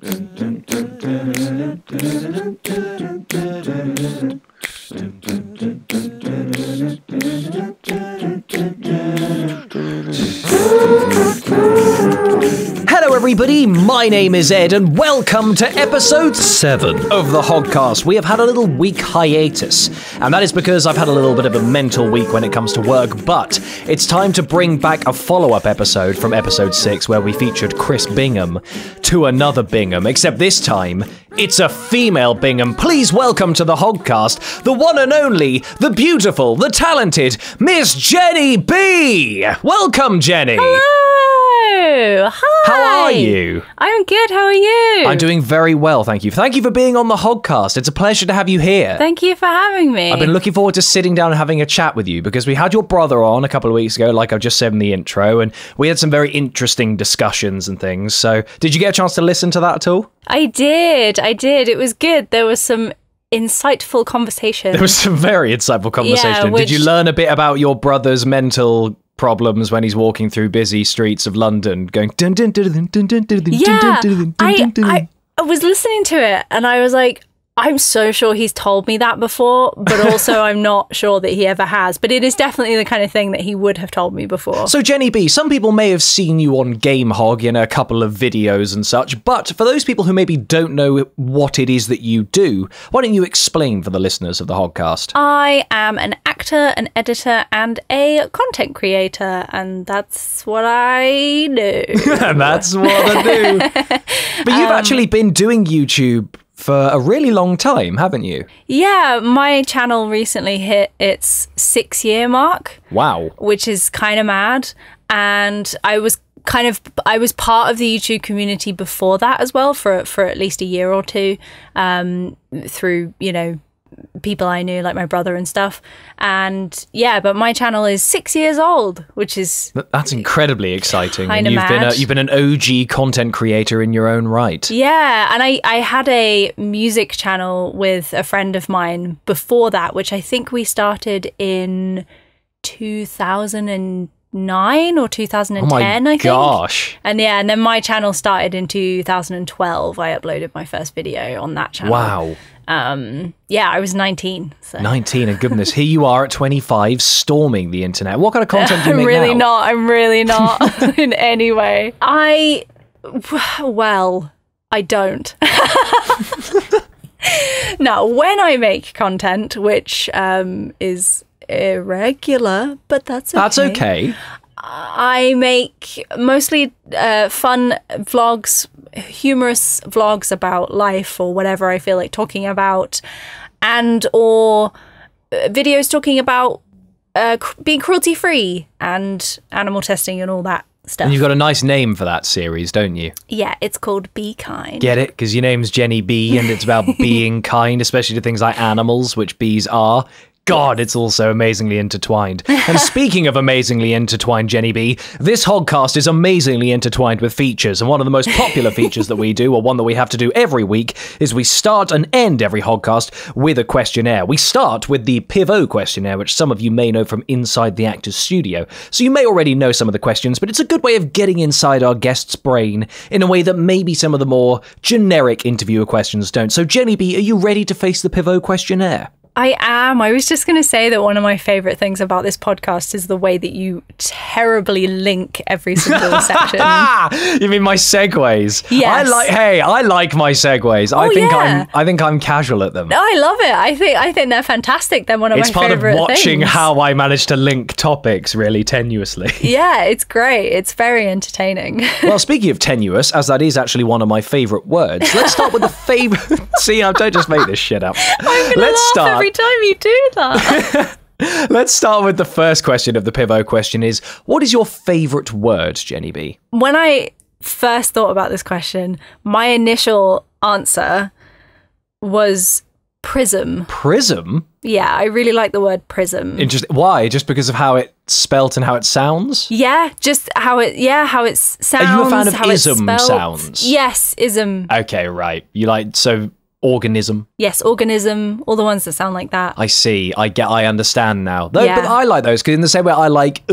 Hello everybody, my name is Ed and welcome to episode 7 of the HogCast. We have had a little week hiatus, and that is because I've had a little bit of a mental week when it comes to work, but it's time to bring back a follow-up episode from episode 6 where we featured Chris Bingham to another Bingham, except this time it's a female Bingham. Please welcome to the HogCast the one and only, the beautiful, the talented Miss JennyBee. Welcome, Jenny. Hello. Hi. How are you? I'm good. How are you? I'm doing very well, thank you. Thank you for being on the HogCast. It's a pleasure to have you here. Thank you for having me. I've been looking forward to sitting down and having a chat with you because we had your brother on a couple of weeks ago, like I've just said in the intro, and we had some very interesting discussions and things. So did you get a chance to listen to that at all? I did. It was good. There was some insightful conversation. There was some very insightful conversation. Yeah, Did you learn a bit about your brother's mental problems when he's walking through busy streets of London going dun dun dun dun dun dun dun dun dun dun? I was listening to it and I was like, I'm so sure he's told me that before, but also I'm not sure that he ever has. But it is definitely the kind of thing that he would have told me before. So, JennyBee, some people may have seen you on GameHog in a couple of videos and such, but for those people who maybe don't know what it is that you do, why don't you explain for the listeners of the HogCast? I am an actor, an editor, and a content creator, and that's what I do. And that's what I do. But you've actually been doing YouTube for a really long time, haven't you? Yeah, my channel recently hit its 6-year mark. Wow. Which is kind of mad. And I was part of the YouTube community before that as well for at least a year or two, through, people I knew, like my brother and stuff. And yeah, but my channel is 6 years old, which is... That's incredibly exciting. And you've been an OG content creator in your own right. Yeah, and I had a music channel with a friend of mine before that, which I think we started in 2009 or 2010, I think. Gosh. And yeah, and then my channel started in 2012. I uploaded my first video on that channel. Wow. Yeah, I was 19. So. 19, and goodness, here you are at 25 storming the internet. What kind of content do you make now? I'm really not in any way. I don't. Now, when I make content, which is irregular, but that's okay. That's okay. I make mostly fun vlogs, humorous vlogs about life or whatever I feel like talking about, and or videos talking about being cruelty-free and animal testing and all that stuff. And you've got a nice name for that series, don't you? Yeah, it's called Be Kind. Get it? Because your name's JennyBee and it's about being kind, especially to things like animals, which bees are. God, it's all so amazingly intertwined. And speaking of amazingly intertwined, JennyBee, this HogCast is amazingly intertwined with features, and one of the most popular features that we do, or one that we have to do every week, is we start and end every HogCast with a questionnaire. We start with the Pivot questionnaire, which some of you may know from inside the actor's studio, so you may already know some of the questions, but it's a good way of getting inside our guest's brain in a way that maybe some of the more generic interviewer questions don't. So JennyBee, are you ready to face the Pivot questionnaire? I am. I was just going to say that one of my favourite things about this podcast is the way that you terribly link every single section. You mean my segues? Yes. I like my segues. I think I'm casual at them. No, I love it. I think they're fantastic. They're one of my favourite things. It's part of watching how I manage to link topics really tenuously. Yeah, it's great. It's very entertaining. Well, speaking of tenuous, as that is actually one of my favourite words, let's start with the favourite... See, I don't just make this shit up. I'm going to laugh every time you do that. Let's start with the first question of the Pivot question is, what is your favourite word, JennyBee? When I first thought about this question, my initial answer was prism. Prism? Yeah, I really like the word prism. Why? Just because of how it's spelt and how it sounds? Yeah, just how it sounds. Are you a fan of ism sounds? Yes, ism. Okay, right. You like, so... Organism. Yes, organism, all the ones that sound like that. I see. I understand now. But I like those, because in the same way I like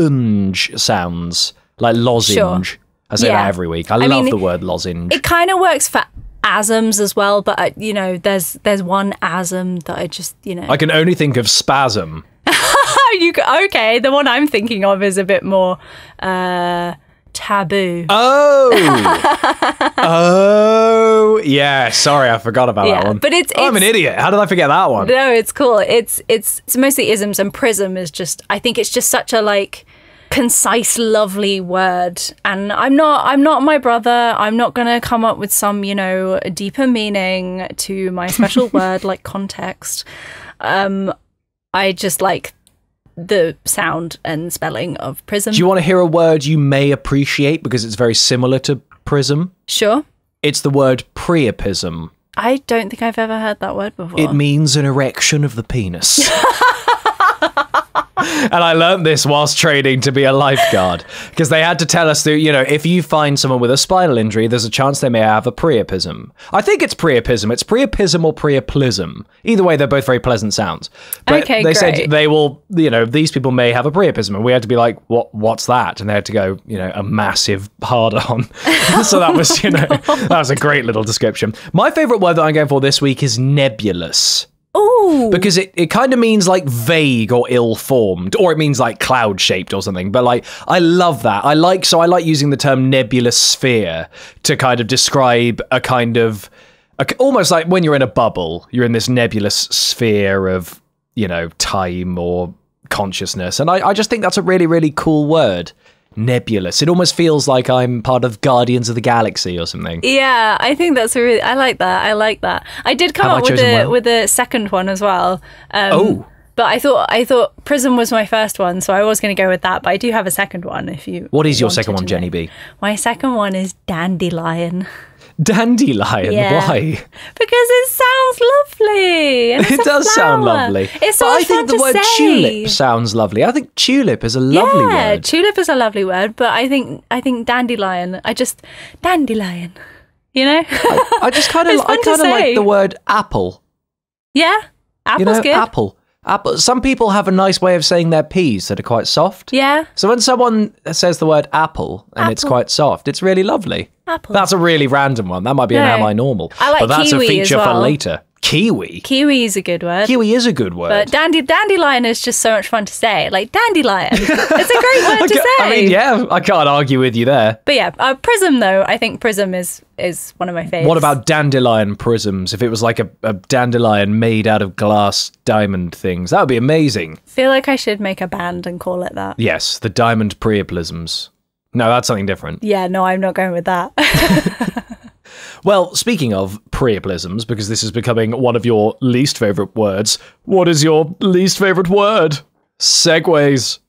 sounds, like lozenge. Sure. I say that every week. I love the word lozenge. It kind of works for asms as well, but there's one asm that I just I can only think of spasm. Okay, the one I'm thinking of is a bit more taboo. Oh yeah, sorry, I forgot about that one. But I'm an idiot. How did I forget that one? No, it's cool. It's mostly isms, and prism is just, I think it's just such a like concise, lovely word. And I'm not my brother. I'm not gonna come up with some deeper meaning to my special word like context. I just like the sound and spelling of prism. Do you want to hear a word you may appreciate because it's very similar to prism? Sure. It's the word priapism. I don't think I've ever heard that word before. It means an erection of the penis. And I learned this whilst training to be a lifeguard, because they had to tell us that, if you find someone with a spinal injury, there's a chance they may have a priapism. I think it's priapism. It's priapism or priaplism. Either way, they're both very pleasant sounds. But okay, they great. said they will, these people may have a priapism, and we had to be like, what's that? And they had to go, a massive hard-on. So that was, that was a great little description. My favourite word that I'm going for this week is nebulous. Ooh. Because it kind of means like vague or ill-formed, or it means like cloud-shaped or something. But like, I love that. I like using the term nebulous sphere to kind of describe a kind of, almost like when you're in a bubble, you're in this nebulous sphere of, time or consciousness. And I just think that's a really, really cool word. Nebulous. It almost feels like I'm part of Guardians of the Galaxy or something. Yeah, I think that's I like that. I did come up with a second one as well. But I thought prism was my first one, so I was going to go with that. But I do have a second one. What is your second one, Jenny B? My second one is dandelion. Dandelion? Yeah. Why? Because it sounds lovely. And it does sound lovely. It's so much fun to say. I think the word tulip say. Sounds lovely. I think tulip is a lovely word. Yeah, tulip is a lovely word, but I think dandelion. Dandelion. I just kind of like the word apple. Yeah, apple's good. Apple. Some people have a nice way of saying their P's that are quite soft. Yeah. So when someone says the word apple and it's quite soft, it's really lovely. Apple. That's a really random one. That might be an Am I Normal? I like but that's kiwi a feature as well. for later. Kiwi. Kiwi is a good word. Kiwi is a good word. But dandelion is just so much fun to say. Like dandelion. It's a great word to say. I mean, yeah, I can't argue with you there. But yeah, prism though, I think prism is one of my favorites. What about dandelion prisms? If it was like a dandelion made out of glass diamond things, that would be amazing. I feel like I should make a band and call it that. Yes, the diamond priaplisms. No, that's something different. Yeah, no, I'm not going with that. Well, speaking of priaplisms, because this is becoming one of your least favourite words, what is your least favourite word? Segways.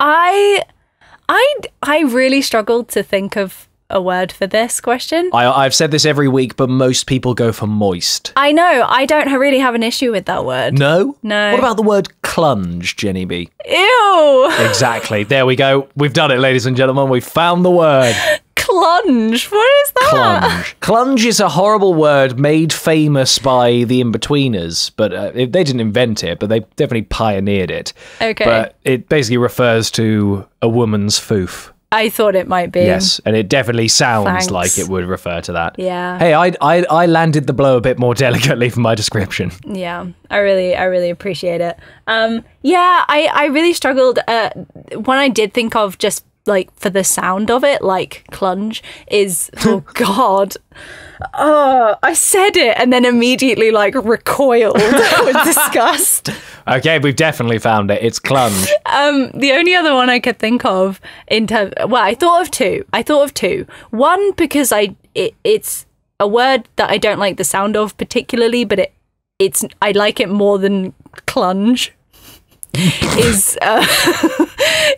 I really struggled to think of a word for this question. I've said this every week, but most people go for moist. I know. I don't really have an issue with that word. No? No. What about the word clunge, Jenny B? Ew. Exactly. There we go. We've done it, ladies and gentlemen. We found the word. Clunge. What is that? Clunge. Clunge is a horrible word made famous by the In-Betweeners, but they didn't invent it, but they definitely pioneered it. Okay. But it basically refers to a woman's foof. I thought it might be. Yes, and it definitely sounds Thanks. like it would refer to that. Yeah. Hey, I landed the blow a bit more delicately for my description. Yeah, I really appreciate it. Yeah, I really struggled. When I did think of just like for the sound of it, like clunge is, oh God. Oh, I said it and then immediately like recoiled with disgust. Okay, we've definitely found it. It's clunge. The only other one I could think of I thought of two. One, because it's a word that I don't like the sound of particularly, but I like it more than clunge.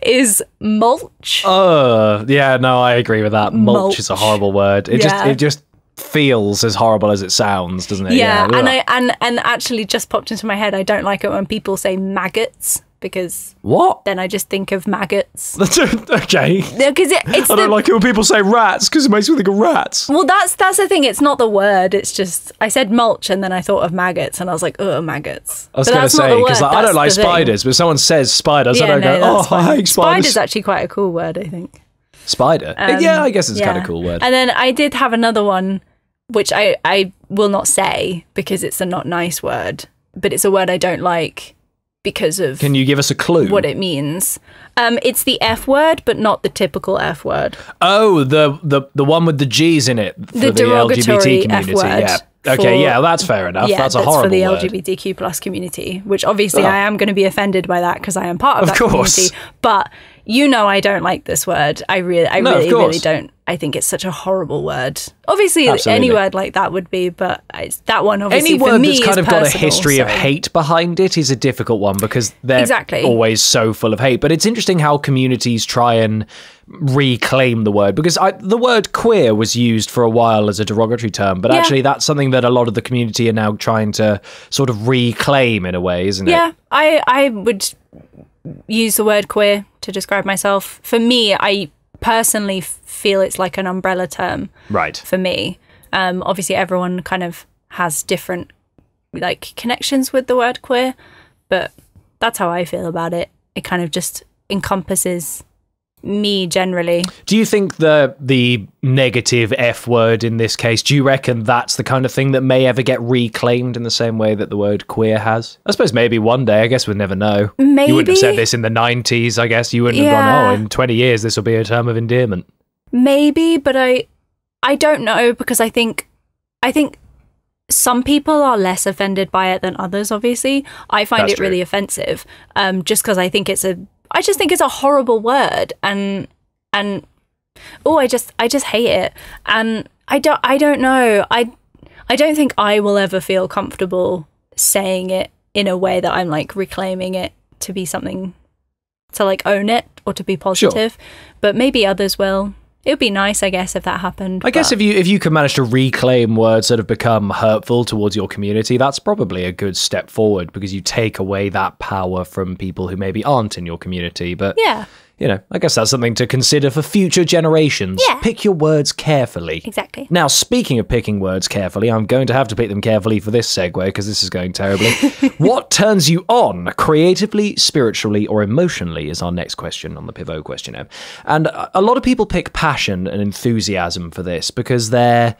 is mulch. Yeah, no, I agree with that. Mulch is a horrible word. It just feels as horrible as it sounds, doesn't it? Yeah, and actually just popped into my head, I don't like it when people say maggots, because what? Then I just think of maggots. Okay. Because it's I don't like it when people say rats, because it makes me think of rats. Well, that's the thing. It's not the word. It's just I said mulch and then I thought of maggots and I was like, oh, maggots. I was going to say, because I don't like spiders, but if someone says spiders, I don't go, I hate spiders. Spider's actually quite a cool word, I think. Spider. Yeah, I guess it's kind of a cool word. And then I did have another one, which I will not say because it's a not nice word, but it's a word I don't like because of... Can you give us a clue? What it means. It's the F word, but not the typical F word. Oh, the one with the G's in it for the derogatory LGBT community. F word. Yeah. Okay, yeah, that's fair enough. Yeah, that's a horrible for the word. LGBTQ plus community, which obviously I am going to be offended by that because I am part of that community. But I don't like this word. I really don't. I think it's such a horrible word. Obviously, any word like that would be, but that one obviously any word for me that's kind of personal, got a history of hate behind it is a difficult one because they're always so full of hate. But it's interesting how communities try and reclaim the word, because the word queer was used for a while as a derogatory term, but actually that's something that a lot of the community are now trying to sort of reclaim in a way, isn't it? Yeah, I would use the word queer to describe myself. For me, I personally feel it's like an umbrella term. Right. For me. Obviously everyone kind of has different like connections with the word queer, but that's how I feel about it. It kind of just encompasses me generally. Do you think the negative F word in this case, do you reckon that's the kind of thing that may ever get reclaimed in the same way that the word queer has? I suppose maybe one day, I guess we'll never know. Maybe. You wouldn't have said this in the 90s, I guess. You wouldn't have gone, in 20 years this will be a term of endearment. Maybe, but I don't know, because I think some people are less offended by it than others, obviously. I find it really offensive, just because I just think it's a horrible word, and I just hate it, and I don't know. I don't think I will ever feel comfortable saying it in a way that I'm like reclaiming it to be something to like own it or to be positive. Sure. But maybe others will. It would be nice, I guess, if that happened. I guess if you can manage to reclaim words that have become hurtful towards your community, that's probably a good step forward, because you take away that power from people who maybe aren't in your community. But yeah, I guess that's something to consider for future generations. Yeah. Pick your words carefully. Exactly. Now, speaking of picking words carefully, I'm going to have to pick them carefully for this segue, because this is going terribly. What turns you on creatively, spiritually, or emotionally is our next question on the Pivot questionnaire. And a lot of people pick passion and enthusiasm for this because they're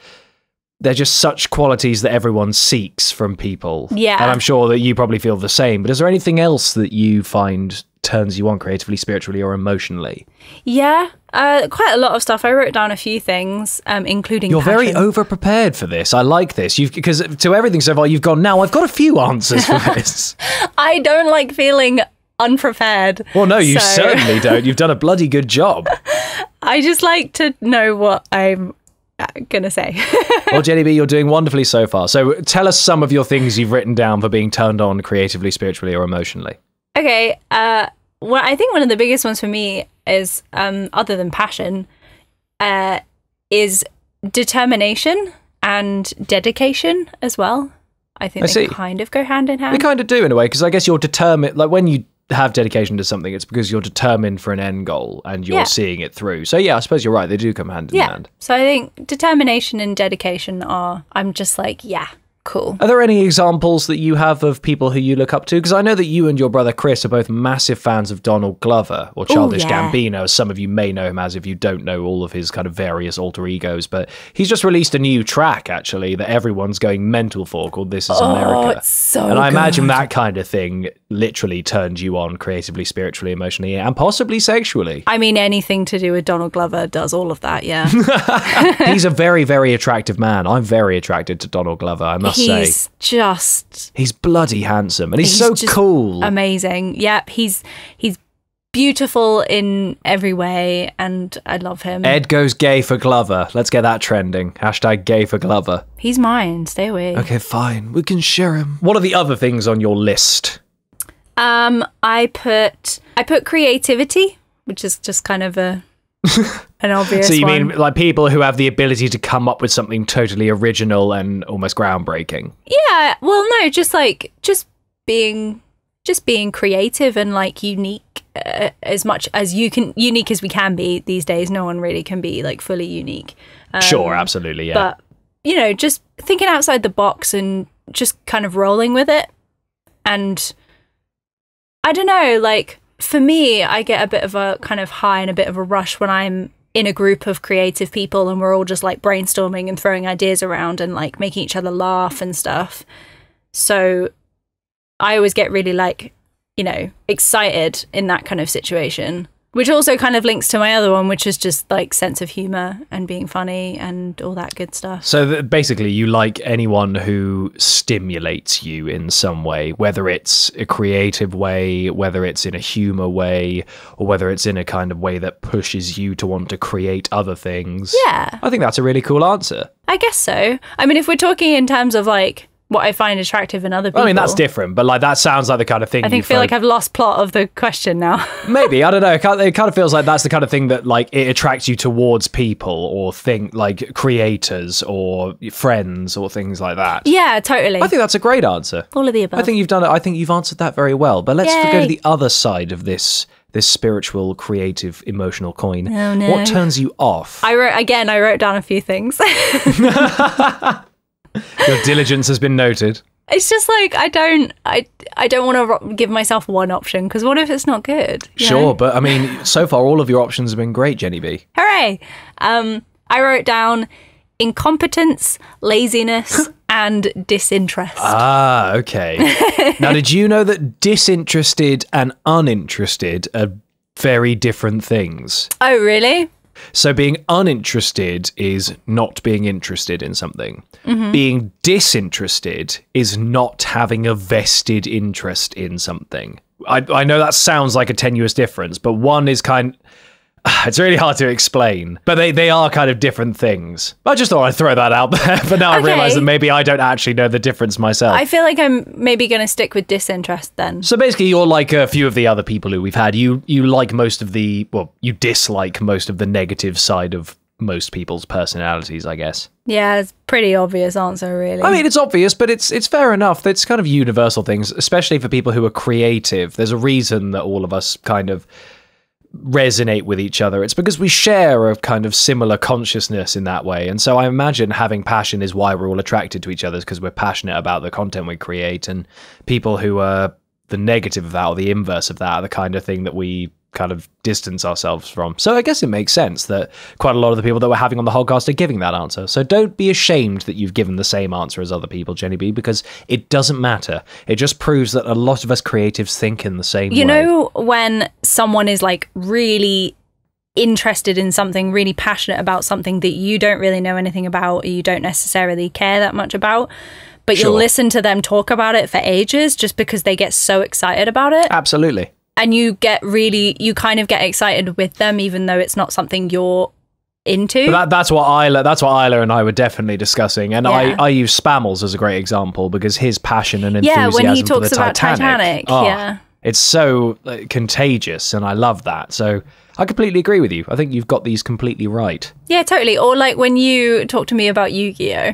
just such qualities that everyone seeks from people. Yeah. And I'm sure that you probably feel the same. But is there anything else that you find turns you on creatively, spiritually, or emotionally? Yeah, quite a lot of stuff. I wrote down a few things, including You're passion. very over-prepared for this. I like this. Because to everything so far, you've gone, now I've got a few answers for this. I don't like feeling unprepared. Well, no, you certainly don't. You've done a bloody good job. I just like to know what I'm gonna say. Well, Jenny Bee, you're doing wonderfully so far. So tell us some of your things you've written down for being turned on creatively, spiritually, or emotionally. Okay, well, I think one of the biggest ones for me is, other than passion, is determination and dedication as well. I think they kind of go hand in hand. They kind of do in a way, because I guess you're determined, like when you have dedication to something, it's because you're determined for an end goal and you're seeing it through. So yeah, I suppose you're right. They do come hand in hand. So I think determination and dedication I'm just like, yeah, cool. Are there any examples that you have of people who you look up to? Because I know that you and your brother Chris are both massive fans of Donald Glover, or Childish Gambino, as some of you may know him as if you don't know all of his kind of various alter egos. But he's just released a new track, actually, that everyone's going mental for, called This Is America. It's so and I imagine that kind of thing literally turned you on creatively, spiritually, emotionally, and possibly sexually. I mean, anything to do with Donald Glover does all of that, yeah. He's a very, very attractive man. I'm very attracted to Donald Glover, I must say. He's bloody handsome, and he's so cool. Amazing. Yep, he's beautiful in every way, and I love him. Ed goes gay for Glover. Let's get that trending. # gay for Glover. He's mine. Stay away. Okay, fine. We can share him. What are the other things on your list? I put creativity, which is just kind of an obvious So you one. mean like people who have the ability to come up with something totally original and almost groundbreaking? Yeah, well, no, just being creative and like unique, as much as unique as we can be these days. No one really can be like fully unique. Sure, absolutely, yeah. But just thinking outside the box and just kind of rolling with it. And I don't know, like for me, I get a bit of a kind of high and a bit of a rush when I'm in a group of creative people and we're all just like brainstorming and throwing ideas around and like making each other laugh and stuff. So I always get really like, you know, excited in that kind of situation, which also kind of links to my other one, which is just like sense of humor and being funny and all that good stuff. So basically you like anyone who stimulates you in some way, whether it's a creative way, whether it's in a humor way, or whether it's in a kind of way that pushes you to want to create other things. Yeah. I think that's a really cool answer. I guess so. I mean, if we're talking in terms of like what I find attractive in other people. I mean, that's different, but like that sounds like the kind of thing I feel like I've lost plot of the question now. Maybe, I don't know. It kind of feels like that's the kind of thing that like it attracts you towards people or like creators or friends or things like that. Yeah, totally. I think that's a great answer. All of the above. I think you've done it. I think you've answered that very well. But let's go to the other side of this spiritual, creative, emotional coin. Oh, no. What turns you off? I wrote down a few things. Your diligence has been noted. It's just like I don't want to give myself one option because what if it's not good? Sure, but I mean, so far all of your options have been great, Jenny B. Hooray! I wrote down incompetence, laziness, and disinterest. Ah, okay. Now, did you know that disinterested and uninterested are very different things? Oh, really? So being uninterested is not being interested in something. Mm-hmm. Being disinterested is not having a vested interest in something. I know that sounds like a tenuous difference, but one is it's really hard to explain, but they are kind of different things. I just thought I'd throw that out there, but now I realise that maybe I don't actually know the difference myself. I feel like I'm maybe going to stick with disinterest then. So basically you're like a few of the other people who we've had. You like most of you dislike most of the negative side of most people's personalities, I guess. Yeah, it's a pretty obvious answer, really. I mean, it's obvious, but it's fair enough. It's kind of universal things, especially for people who are creative. There's a reason that all of us kind of resonate with each other. It's because we share a kind of similar consciousness in that way. And so I imagine having passion is why we're all attracted to each other, because we're passionate about the content we create. And people who are the negative of that or the inverse of that are the kind of thing that we kind of distance ourselves from. So I guess it makes sense that quite a lot of the people that we're having on the HogCast are giving that answer. So don't be ashamed that you've given the same answer as other people, Jenny B, because it doesn't matter. It just proves that a lot of us creatives think in the same way. You know, when someone is like really interested in something, really passionate about something that you don't really know anything about, or you don't necessarily care that much about, but you'll listen to them talk about it for ages just because they get so excited about it. Absolutely. And you kind of get excited with them, even though it's not something you're into. But that's what Isla and I were definitely discussing. And I use Spammels as a great example because his passion and enthusiasm when he talks for the about Titanic. It's so contagious, and I love that. So I completely agree with you. I think you've got these completely right. Yeah, totally. Or like when you talk to me about Yu-Gi-Oh.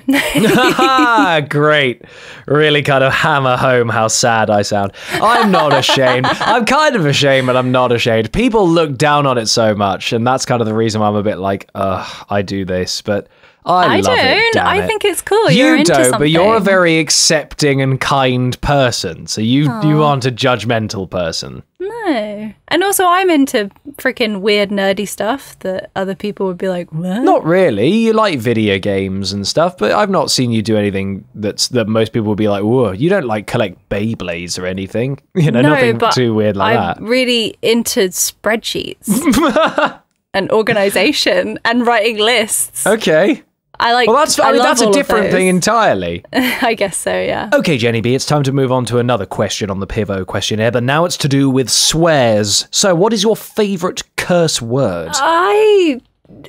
Great. Really kind of hammer home how sad I sound. I'm not ashamed. I'm kind of ashamed, but I'm not ashamed. People look down on it so much, and that's kind of the reason why I'm a bit like, I do this, but I love it. Damn I it. think it's cool. You into don't, something. but you're a very accepting and kind person, so you aren't a judgmental person. No. And also I'm into freaking weird nerdy stuff that other people would be like, what? Not really. You like video games and stuff, but I've not seen you do anything that most people would be like, whoa, you don't like collect Beyblades or anything. You know, nothing too weird like that. I'm really into spreadsheets and organization and writing lists. Okay. That's a different thing entirely. I guess so, yeah. Okay, Jenny B, it's time to move on to another question on the Pivo questionnaire, but now it's to do with swears. So what is your favourite curse word?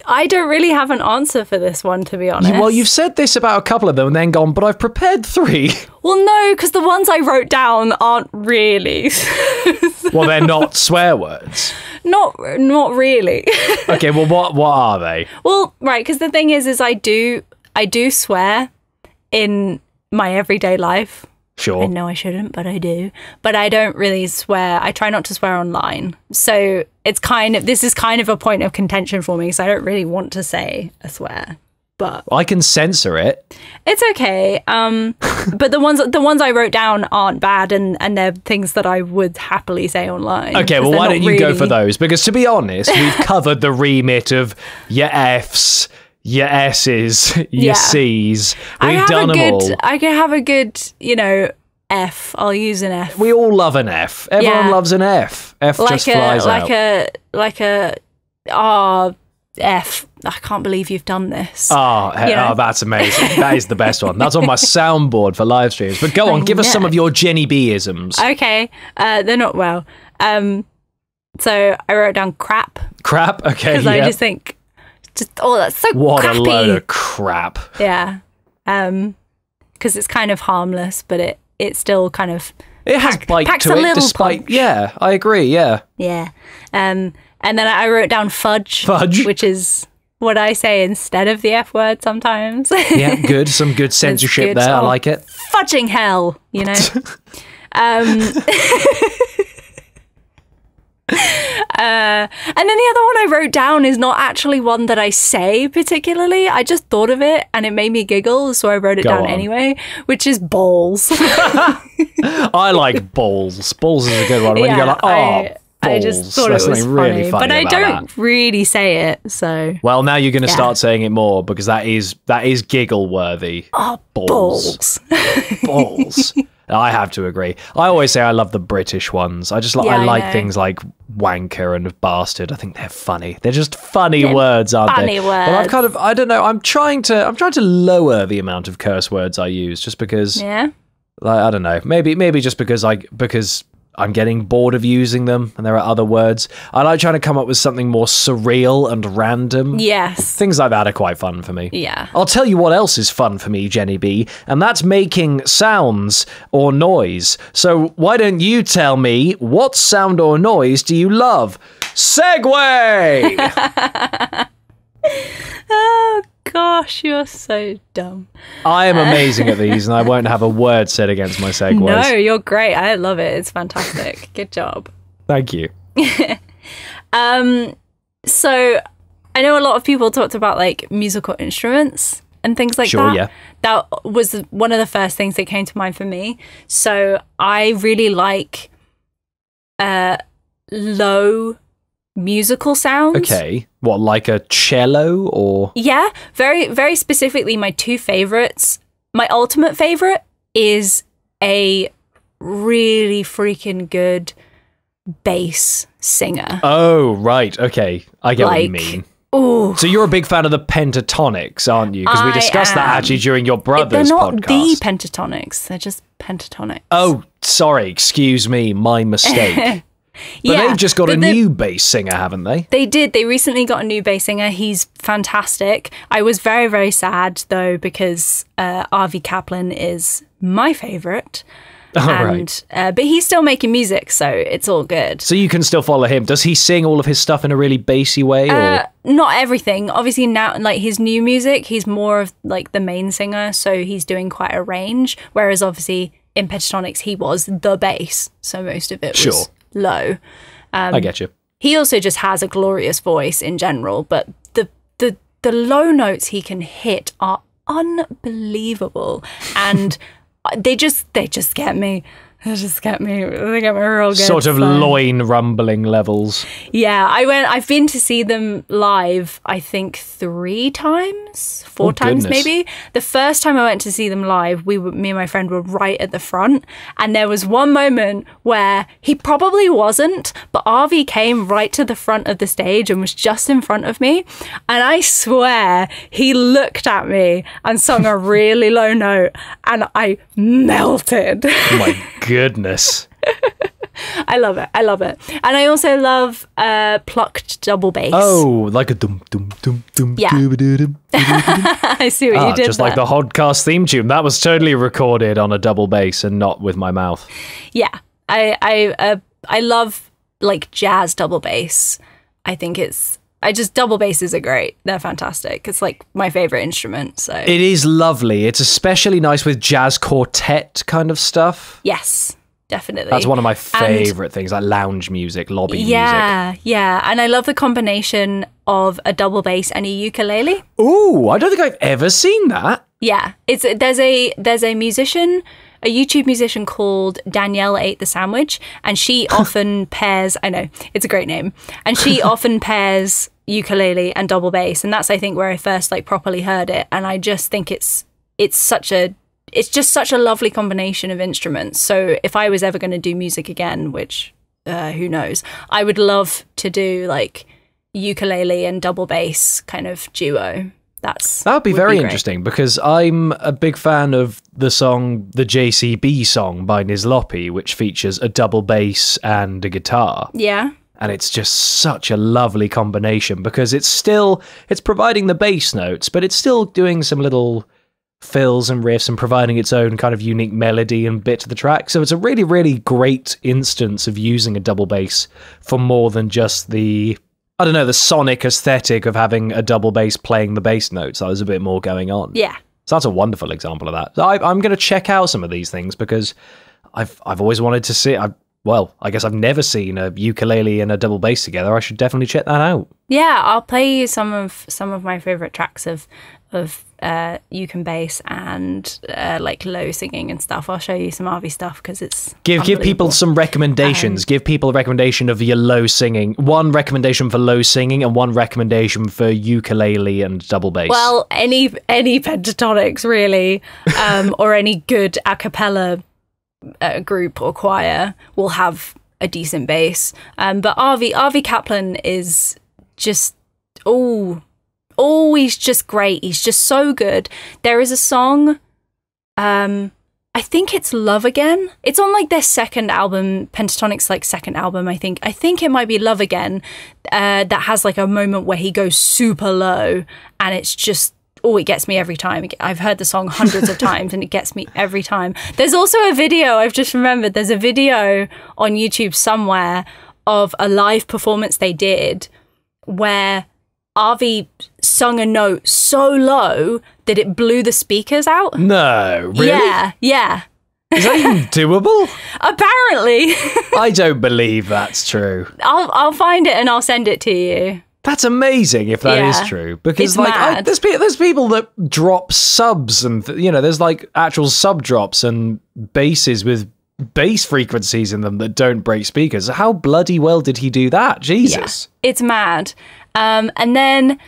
I don't really have an answer for this one, to be honest. Well, you've said this about a couple of them and then gone, but I've prepared 3. Well, no, because the ones I wrote down aren't really. Well, they're not swear words. Not really. Okay, well, what are they? Well, right, because the thing is I do swear in my everyday life. Sure. I know I shouldn't, but I do. But I don't really swear. I try not to swear online. So this is kind of a point of contention for me, because I don't really want to say a swear. but I can censor it. it's okay. But the ones I wrote down aren't bad, and they're things that I would happily say online. Okay, well, why don't you go for those? Because to be honest, we've covered the remit of your Fs, your S's, your C's. We've done them all. I can have a good, F. I'll use an F. We all love an F. Everyone loves an F. F just flies out. F. I can't believe you've done this. Oh, that's amazing. That is the best one. That's on my soundboard for live streams. But go on, give us some of your JennyBee-isms. Okay. They're not well. So I wrote down crap. Crap? Okay, because I just think, that's so what crappy. A load of crap. Yeah. Because it's kind of harmless, but it still kind of it has bite packs to a it, little despite punch. Yeah, I agree. Yeah. Yeah. And then I wrote down fudge, which is what I say instead of the F word sometimes. Yeah, good. Some good censorship good. there. I like it. Fudging hell, And then the other one I wrote down is not actually one that I say particularly. I just thought of it and it made me giggle, so I wrote it down anyway, which is balls. I like balls. Balls is a good one. When you go like, balls. I just thought it was really funny but I don't really say it. So well, now you're going to start saying it more because that is giggle worthy. Oh, balls. Balls. I have to agree. I always say I love the British ones. I just I like things like wanker and bastard. I think they're funny. They're just funny words, aren't they? Funny words. But I don't know. I'm trying to lower the amount of curse words I use just because. Yeah. I don't know. Maybe just because I'm getting bored of using them and there are other words. I like trying to come up with something more surreal and random. Yes. Things like that are quite fun for me. Yeah. I'll tell you what else is fun for me, JennyBee, and that's making sounds or noise. So why don't you tell me what sound or noise do you love? Segway! Oh, gosh, you're so dumb. I am amazing at these, and I won't have a word said against my segues. No, you're great. I love it. It's fantastic. Good job. Thank you. So I know a lot of people talked about like musical instruments and things like that. Sure, yeah. That was one of the first things that came to mind for me. So I really like low musical sounds. Okay. What, like a cello or? Yeah, very, very specifically, my two favorites. My ultimate favorite is a really freaking good bass singer. Oh, right. Okay. I get what you mean. Ooh. So you're a big fan of the pentatonics, aren't you? Because we discussed that actually during your brother's podcast. They're not the pentatonics. They're just pentatonics. Oh, sorry. Excuse me. My mistake. But they've just got a new bass singer, haven't they? They did. They recently got a new bass singer. He's fantastic. I was very, very sad, though, because Avi Kaplan is my favourite. Right. But he's still making music, so it's all good. So you can still follow him. Does he sing all of his stuff in a really bassy way? Or? Not everything. Obviously now, like his new music, he's more of like the main singer, so he's doing quite a range. Whereas obviously in Pentatonics, he was the bass, so most of it was low. I get you. He also just has a glorious voice in general, but the low notes he can hit are unbelievable, and they just get me. They get me real good. Sort of loin rumbling levels. Yeah, I've been to see them live, I think 3 times, 4 times maybe. The first time I went to see them live, me and my friend were right at the front, and there was one moment where he probably wasn't, but Arvi came right to the front of the stage and was just in front of me, and I swear he looked at me and sung a really low note, and I melted. Oh my goodness. I love it. And I also love plucked double bass. Oh, like a dum dum dum dum. Yeah. I see what you did just there. like the HogCast theme tune. That was totally recorded on a double bass and not with my mouth. Yeah. I love like jazz double bass. I think double basses are great. They're fantastic. It's like my favorite instrument. So it is lovely. It's especially nice with jazz quartet kind of stuff. Yes. definitely. That's one of my favorite things, like lounge music, lobby music. Yeah. And I love the combination of a double bass and a ukulele. Ooh, I don't think I've ever seen that. Yeah, there's a musician, a YouTube musician called Danielle Ate the Sandwich, and she often pairs, I know, it's a great name, and she often pairs ukulele and double bass, and that's, I think, where I first like properly heard it, and I just think it's just such a lovely combination of instruments. So if I was ever going to do music again, which who knows, I would love to do like ukulele and double bass kind of duo. That would be very interesting, because I'm a big fan of the song, the JCB song by Nizlopi, which features a double bass and a guitar. Yeah. And it's just such a lovely combination, because it's providing the bass notes, but it's still doing some little fills and riffs and providing its own kind of unique melody and bit to the track. So it's a really, really great instance of using a double bass for more than just the sonic aesthetic of having a double bass playing the bass notes. So there's a bit more going on. Yeah. So that's a wonderful example of that. So I'm going to check out some of these things, because I've always wanted to see. I guess I've never seen a ukulele and a double bass together. I should definitely check that out. Yeah, I'll play you some of my favorite tracks of uke and bass and like low singing and stuff. I'll show you some RV stuff, because it's give people some recommendations. Give people a recommendation of your low singing. One recommendation for low singing and one recommendation for ukulele and double bass. Well, any pentatonics really, or any good acapella group or choir will have a decent bass. But RV Kaplan is just he's just great. He's just so good. There is a song, I think it's Love Again. It's on like their second album, Pentatonic's like second album, I think. I think it might be Love Again, that has like a moment where he goes super low, and it's just, it gets me every time. I've heard the song hundreds of times and it gets me every time. There's also a video, I've just remembered, there's a video on YouTube somewhere of a live performance they did where RV sung a note so low that it blew the speakers out. No, really? Yeah. Is that even doable? Apparently. I don't believe that's true. I'll find it and I'll send it to you. That's amazing if that is true, because like there's people that drop subs, and there's like actual sub drops and basses with bass frequencies in them that don't break speakers. How bloody well did he do that? Jesus. Yeah, it's mad. And then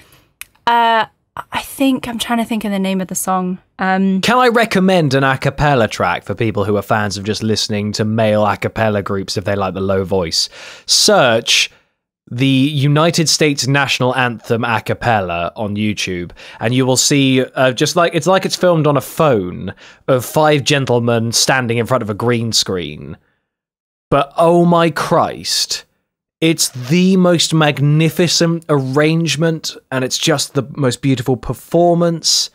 I think I'm trying to think of the name of the song. Can I recommend an acapella track for people who are fans of just listening to male acapella groups if they like the low voice? Search the United States National Anthem acapella on YouTube, and you will see it's filmed on a phone of 5 gentlemen standing in front of a green screen. But oh my Christ, it's the most magnificent arrangement, and it's just the most beautiful performance.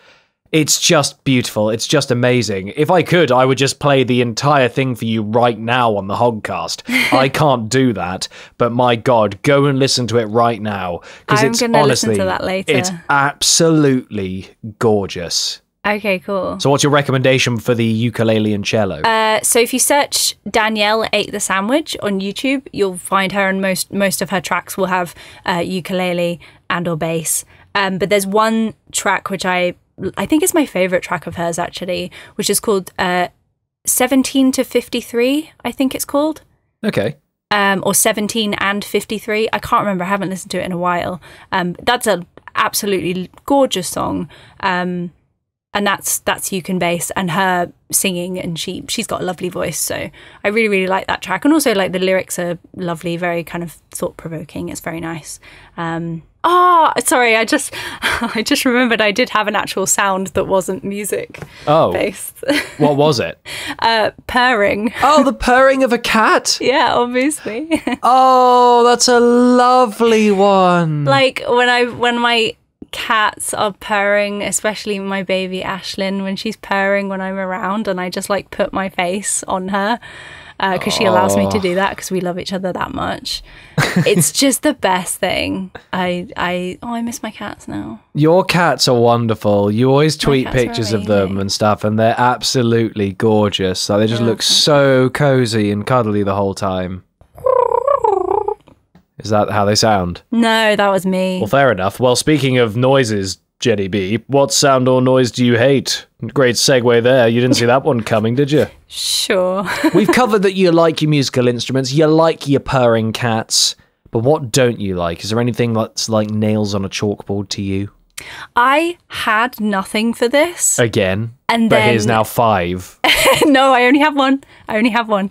It's just beautiful. It's just amazing. If I could, I would just play the entire thing for you right now on the HogCast. I can't do that, but my God, go and listen to it right now, because it's honestly, listen to that later. It's absolutely gorgeous. Okay, cool. So what's your recommendation for the ukulele and cello? So if you search Danielle Ate the Sandwich on YouTube, you'll find her, and most of her tracks will have ukulele and or bass. But there's one track which I think it's my favorite track of hers, actually, which is called 17 to 53, I think it's called. Okay. Or 17 and 53. I can't remember. I haven't listened to it in a while. That's an absolutely gorgeous song. And that's uke and bass and her singing, and she's got a lovely voice, so I really, really like that track. And also, like, the lyrics are lovely, very kind of thought-provoking. It's very nice. Sorry, I just remembered I did have an actual sound that wasn't music based. What was it? Purring. Oh, the purring of a cat? Yeah, obviously. Oh, that's a lovely one. Like when my cats are purring, especially my baby Ashlyn, when she's purring when I'm around, and I just like put my face on her, because she allows me to do that because we love each other that much. It's just the best thing. I miss my cats now. Your cats are wonderful. You always tweet cats are pictures of them amazing. and stuff, and they're absolutely gorgeous. Like, they just look so cozy and cuddly the whole time. Is that how they sound? No, that was me. Well, fair enough. Well, speaking of noises, Jenny B, what sound or noise do you hate? Great segue there. You didn't see that one coming, did you? Sure. We've covered that you like your musical instruments, you like your purring cats, but what don't you like? Is there anything that's like nails on a chalkboard to you? I had nothing for this. Again. And but then... here's now 5. No, I only have one.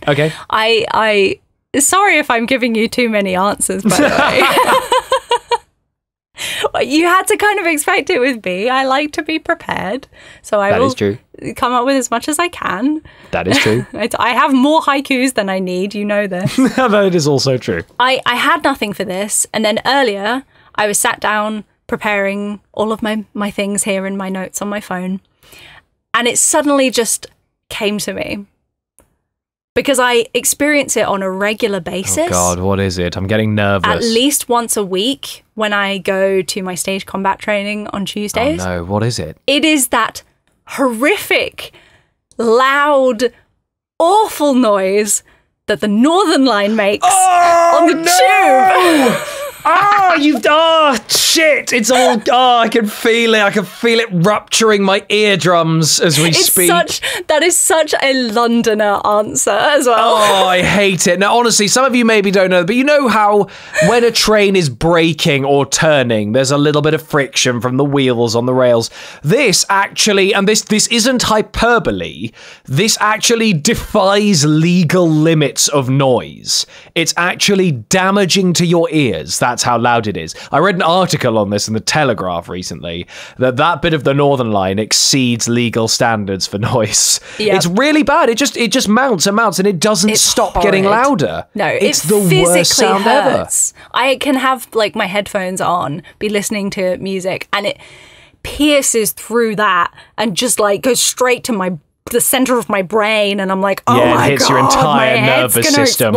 Okay. I sorry if I'm giving you too many answers, by the way. You had to kind of expect it with me. I like to be prepared. So I will come up with as much as I can. That is true. I have more haikus than I need. You know this. That is also true. I had nothing for this. And then earlier, I was sat down preparing all of my things here in my notes on my phone. And it suddenly just came to me. Because I experience it on a regular basis. Oh God, what is it? I'm getting nervous. At least once a week when I go to my stage combat training on Tuesdays. Oh no, what is it? It is that horrific, loud, awful noise that the Northern Line makes on the tube. Shit! It's all, I can feel it. I can feel it rupturing my eardrums as we speak. That is such a Londoner answer as well. Oh, I hate it. Now, honestly, some of you maybe don't know, but you know how when a train is braking or turning, there's a little bit of friction from the wheels on the rails. This actually, and this isn't hyperbole, this actually defies legal limits of noise. It's actually damaging to your ears. That's how loud it is. I read an article on this in the Telegraph recently, that bit of the Northern Line exceeds legal standards for noise. Yep. It's really bad. It just mounts and mounts, and it doesn't stop getting louder. No, it's it the worst sound hurts. ever. I can have like my headphones on, be listening to music, and it pierces through that and just like goes straight to the center of my brain, and I'm like, oh my God, it hits your entire nervous system.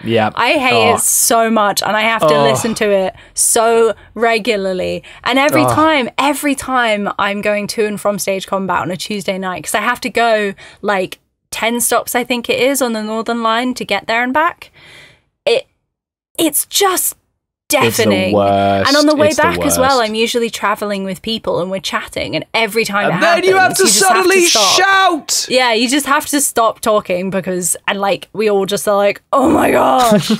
Yeah. I hate it so much, and I have to listen to it so regularly. And every time I'm going to and from stage combat on a Tuesday night, because I have to go like 10 stops, I think it is, on the Northern Line to get there and back. It's just deafening. It's the worst. And on the way back as well, I'm usually traveling with people and we're chatting, and every time it happens, then you have to suddenly shout. Yeah, you just have to stop talking and like we all just are like, oh my gosh.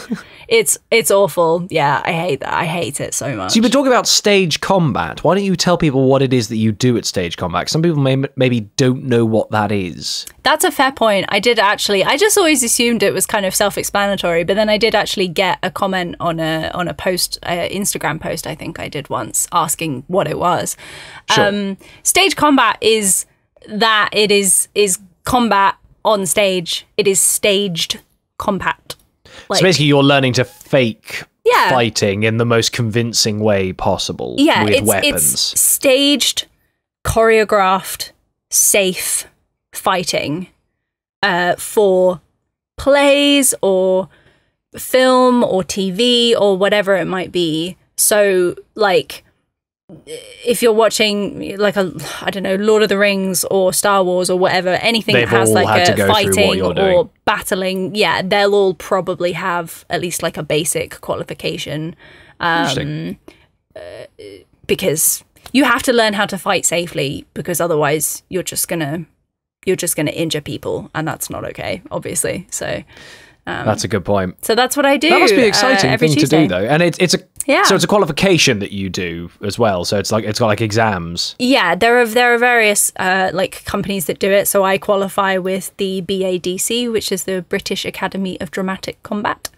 It's awful. Yeah, I hate that. I hate it so much. So you've been talking about stage combat. Why don't you tell people what it is that you do at stage combat? Some people maybe don't know what that is. That's a fair point. I just always assumed it was kind of self-explanatory, but then I did actually get a comment on a post, Instagram post I think I did once, asking what it was. Sure. Stage combat is that it is combat on stage. It is staged combat. So basically you're learning to fake fighting in the most convincing way possible with weapons. It's staged, choreographed, safe fighting for plays or film or TV or whatever it might be. So like if you're watching like I don't know, Lord of the Rings or Star Wars or whatever, anything that has like a fighting or battling, they'll all probably have at least like a basic qualification. Because you have to learn how to fight safely, because otherwise you're just gonna injure people, and that's not okay, obviously. So that's a good point. So that's what I do. That must be an exciting thing Tuesday. to do, though, and it's a qualification that you do as well. So it's got like exams. Yeah, there are various like companies that do it. So I qualify with the BADC, which is the British Academy of Dramatic Combat.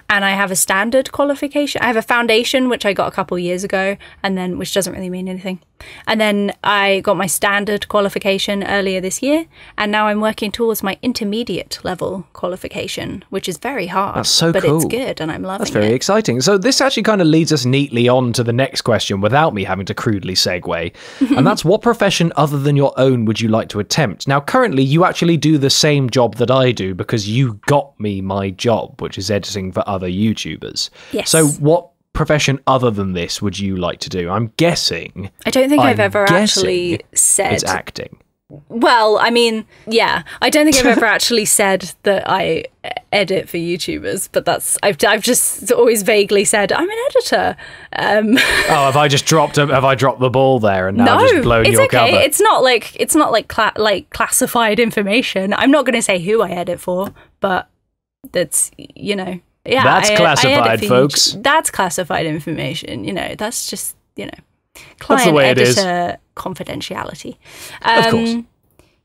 And I have a standard qualification. I have a foundation, which I got a couple years ago, and then, which doesn't really mean anything. And then I got my standard qualification earlier this year, and now I'm working towards my intermediate level qualification, which is very hard. That's so but cool. It's good, and I'm loving it. That's very exciting. So this actually kind of leads us neatly on to the next question without me having to crudely segue. And that's, what profession other than your own would you like to attempt? Now, currently, you actually do the same job that I do because you got me my job, which is editing for other YouTubers. Yes. So what profession other than this would you like to do? I'm guessing. I don't think I've ever actually said it's acting. Well, I mean, yeah, I don't think I've ever actually said that I edit for YouTubers, but I've just always vaguely said I'm an editor. Have I dropped the ball there and now just blown your cover? No, it's okay. It's not like classified information. I'm not going to say who I edit for, but that's, you know. Yeah, that's classified, folks. That's classified information. You know, that's just, you know, That's the way it is. client-editor confidentiality. Of course.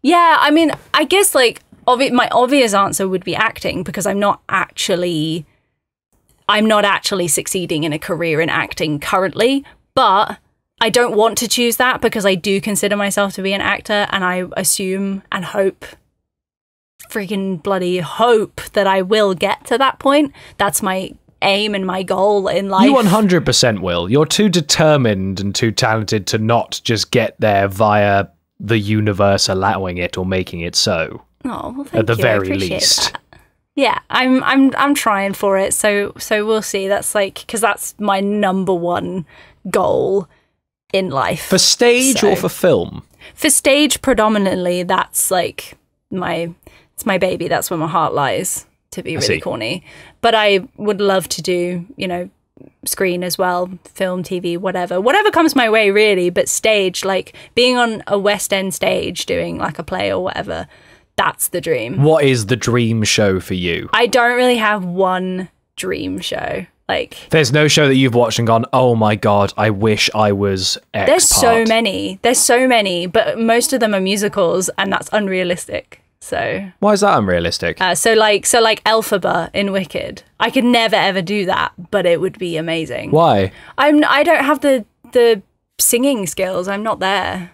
Yeah, I mean, I guess like my obvious answer would be acting, because I'm not actually succeeding in a career in acting currently, but I don't want to choose that because I do consider myself to be an actor, and I assume and hope, freaking bloody hope, that I will get to that point. That's my aim and my goal in life. You 100% will. You're too determined and too talented to not just get there via the universe allowing it or making it so. Oh, well, thank at the you. very I appreciate least. that. Yeah, I'm trying for it. So we'll see. That's like, because that's my number one goal in life. For stage or for film? For stage predominantly. That's like it's my baby. That's where my heart lies, to be really corny. But I would love to do, you know, screen as well, film, TV, whatever comes my way, really. But stage, like being on a West End stage doing like a play or whatever, that's the dream. What is the dream show for you? I don't really have one dream show. Like, there's no show that you've watched and gone, oh my god, I wish I was X There's part. so many, but most of them are musicals, and that's unrealistic. So why is that unrealistic? So like Elphaba in Wicked. I could never ever do that, but it would be amazing. Why? I don't have the singing skills. I'm not there.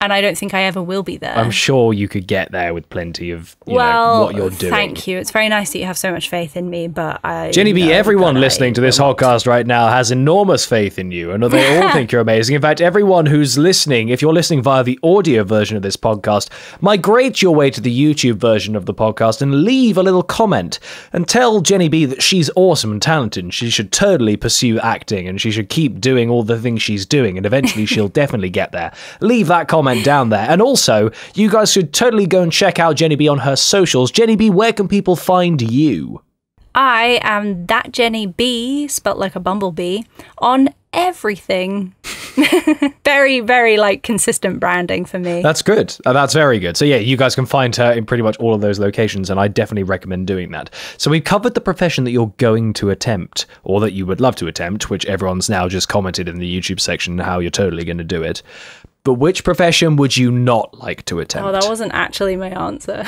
And I don't think I ever will be there. I'm sure you could get there with plenty of you know, what you're doing. Thank you. It's very nice that you have so much faith in me, but JennyBee, everyone listening to this HogCast right now has enormous faith in you, and they all think you're amazing. In fact, everyone who's listening, if you're listening via the audio version of this podcast, migrate your way to the YouTube version of the podcast and leave a little comment and tell JennyBee that she's awesome and talented and she should totally pursue acting and she should keep doing all the things she's doing, and eventually she'll definitely get there. Leave that comment down there. And also, you guys should totally go and check out JennyBee on her socials. JennyBee, where can people find you? I am ThatJennyBee, spelt like a bumblebee, on everything. Very, very like consistent branding for me. That's good. That's very good. So yeah, you guys can find her in pretty much all of those locations, and I definitely recommend doing that. So we've covered the profession that you're going to attempt, or that you would love to attempt, which everyone's now just commented in the YouTube section how you're totally going to do it. But which profession would you not like to attempt? Oh, that wasn't actually my answer.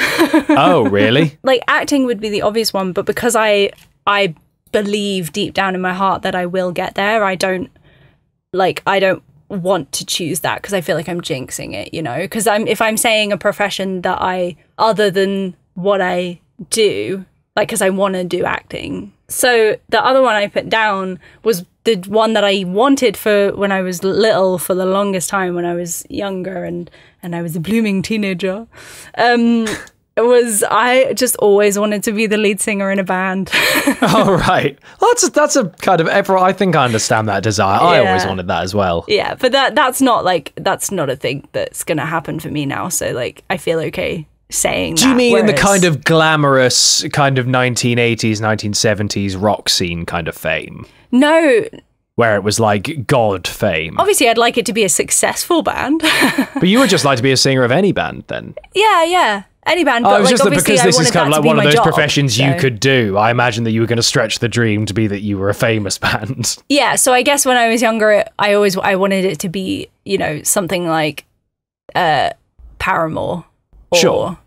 Oh, really? Like, acting would be the obvious one, but because I believe deep down in my heart that I will get there, I don't want to choose that because I feel like I'm jinxing it, you know? Because if I'm saying a profession that other than what I do, like, because I want to do acting. So the other one I put down was the one that I wanted for when I was little, for the longest time, when I was younger and I was a blooming teenager. I just always wanted to be the lead singer in a band. Oh, right. Well, that's a kind of, I think I understand that desire. Yeah. I always wanted that as well. Yeah, but that's not a thing that's going to happen for me now. So like, I feel okay saying that. Do you mean in the kind of glamorous kind of 1980s, 1970s rock scene kind of fame? No. Where it was like God fame. Obviously, I'd like it to be a successful band. But you would just like to be a singer of any band then? Yeah. Any band. But just obviously, because this is kind of like one of those professions so. You could do. I imagine that you were going to stretch the dream to be that you were a famous band. Yeah, so I guess when I was younger, I wanted it to be, you know, something like Paramore. Or, sure.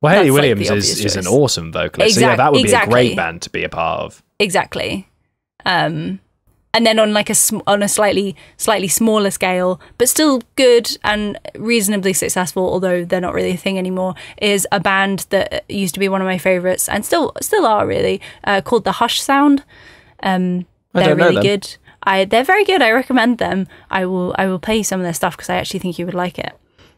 Well, Hayley That's, like, Williams the obvious is an choice. awesome vocalist. So yeah, that would be a Exactly. great band to be a part of. Exactly. And then on like on a slightly smaller scale, but still good and reasonably successful, although they're not really a thing anymore, is a band that used to be one of my favourites and still are really, called The Hush Sound. They're really good. They're very good. I recommend them. I will play you some of their stuff because I actually think you would like it.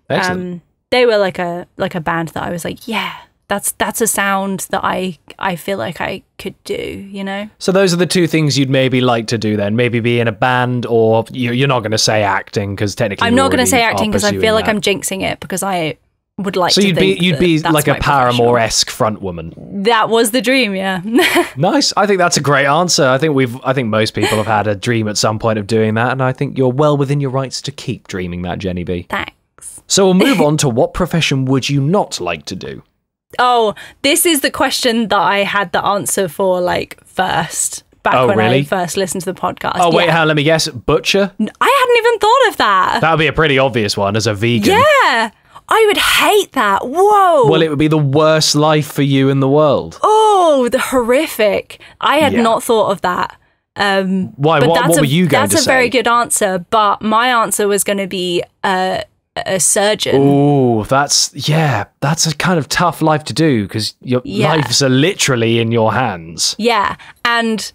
Excellent. They were like a band that I was like, yeah, that's a sound that I feel like I could do, you know? So those are the two things you'd maybe like to do then. Maybe be in a band, or you're not going to say acting because technically I'm not going to say acting because I feel like I'm jinxing it because I would like to think you'd be that's like a my profession. Paramore-esque front woman. That was the dream, yeah. Nice. I think that's a great answer. I think most people have had a dream at some point of doing that, and I think you're well within your rights to keep dreaming that, Jenny B. Thanks. So we'll move on to what profession would you not like to do? Oh, this is the question that I had the answer for, like, first, back when really? I first listened to the podcast. Oh, wait, let me guess. Butcher? I hadn't even thought of that. That would be a pretty obvious one as a vegan. Yeah, I would hate that. Whoa. Well, it would be the worst life for you in the world. Oh, the horrific. I had not thought of that. Why? But What were you going to say? That's a very good answer, but my answer was going to be a surgeon. Oh, that's a kind of tough life to do because your lives are literally in your hands. Yeah, and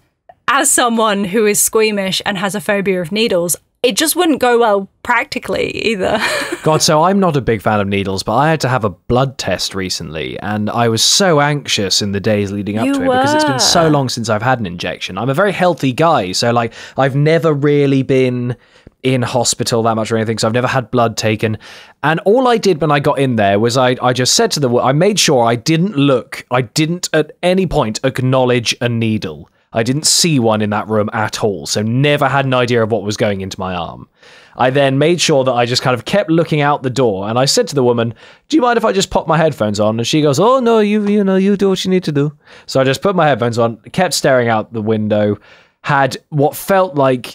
as someone who is squeamish and has a phobia of needles, it just wouldn't go well practically either. God, so I'm not a big fan of needles, but I had to have a blood test recently, and I was so anxious in the days leading up to it because it's been so long since I've had an injection. I'm a very healthy guy, so like I've never really been in hospital that much or anything, so I've never had blood taken. And all I did when I got in there was I just said to I made sure I didn't at any point acknowledge a needle. I didn't see one in that room at all, so never had an idea of what was going into my arm. I then made sure that I just kind of kept looking out the door, and I said to the woman, do you mind if I just pop my headphones on? And she goes, oh no, you do what you need to do. So I just put my headphones on, kept staring out the window, had what felt like,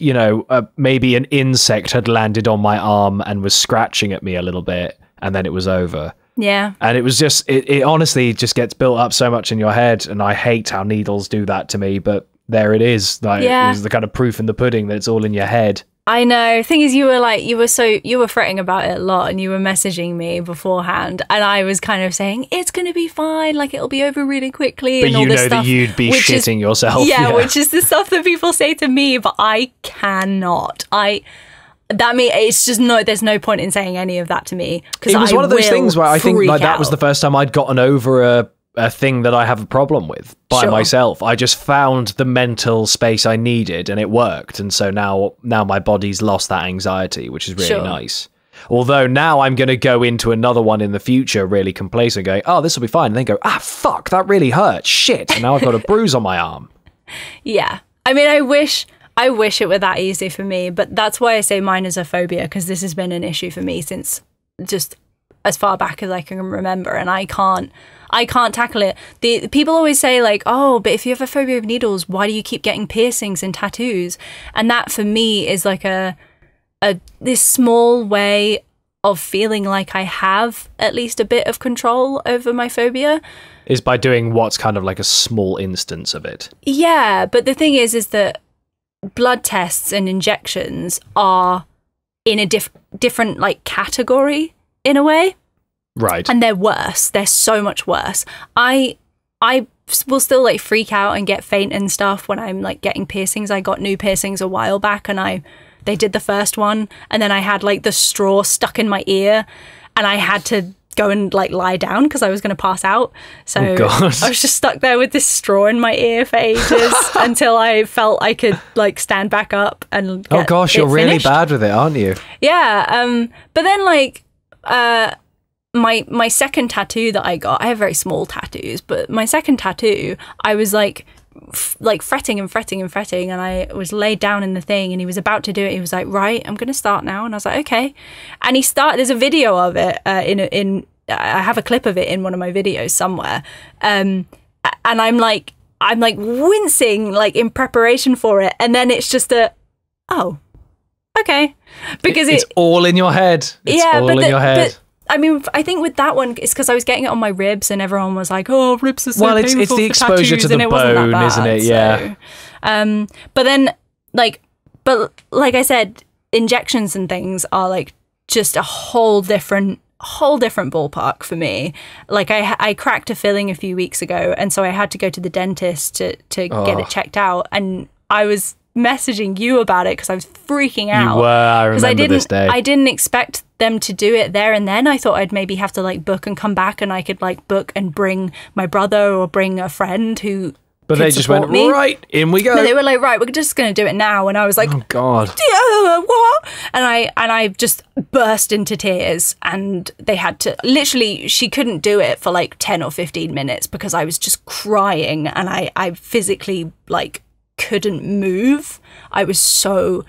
maybe an insect had landed on my arm and was scratching at me a little bit, and then it was over. Yeah. And it was just, it honestly just gets built up so much in your head, and I hate how needles do that to me, but there it is. Like, it was the kind of proof in the pudding that it's all in your head. I know. Thing is, you were fretting about it a lot, and you were messaging me beforehand, and I was kind of saying it's going to be fine, like it'll be over really quickly. But and all this stuff, that you'd be shitting yourself. Yeah, which is the stuff that people say to me, but I cannot. It's just there's no point in saying any of that to me because it was one of those things where I think like that was out. the first time I'd gotten over a thing that I have a problem with by myself. I just found the mental space I needed and it worked. And so now my body's lost that anxiety, which is really nice. Although now I'm going to go into another one in the future really complacent, going, oh, this will be fine. And then go, fuck, that really hurt. Shit. And now I've got a bruise on my arm. Yeah. I mean, I wish it were that easy for me, but that's why I say mine is a phobia, because this has been an issue for me since just as far back as I can remember, and I can't tackle it. The people always say like, oh, but if you have a phobia of needles, why do you keep getting piercings and tattoos? And that for me is like this small way of feeling like I have at least a bit of control over my phobia. Is by doing what's kind of like a small instance of it. Yeah, but the thing is that blood tests and injections are in a different like category in a way. Right. And they're worse. They're so much worse. I will still like freak out and get faint and stuff when I'm like getting piercings. I got new piercings a while back, and they did the first one, and then I had like the straw stuck in my ear, and I had to go and like lie down because I was going to pass out. So I was just stuck there with this straw in my ear for ages until I felt I could like stand back up and get you're really finished. bad with it, aren't you? Yeah. But then like my second tattoo that I got, I have very small tattoos, but my second tattoo, I was like fretting and fretting and fretting, and I was laid down in the thing, and he was about to do it. He was like, right, I'm going to start now. And I was like, okay. And there's a video of it I have a clip of it in one of my videos somewhere. And I'm like wincing like in preparation for it. And then it's just okay. Because it's all in your head. It's all in your head. I mean, I think with that one, it's because I was getting it on my ribs, and everyone was like, "Oh, ribs are so painful it's the for exposure tattoos," to the and it wasn't that bone, bad, isn't it? Yeah. So, but then, like I said, injections and things are like just a whole different ballpark for me. Like I cracked a filling a few weeks ago, and so I had to go to the dentist to get it checked out, and I was messaging you about it because I was freaking out. You were. I remember this day. I didn't expect them to do it there and then. I thought I'd maybe have to like book and come back, and I could like book and bring my brother or bring a friend who. But they just went, right, in we go. No, they were like, right, we're just going to do it now. And I was like, oh, God. What? And I just burst into tears, and they had to, literally, she couldn't do it for like 10 or 15 minutes because I was just crying, and I physically like couldn't move. I was so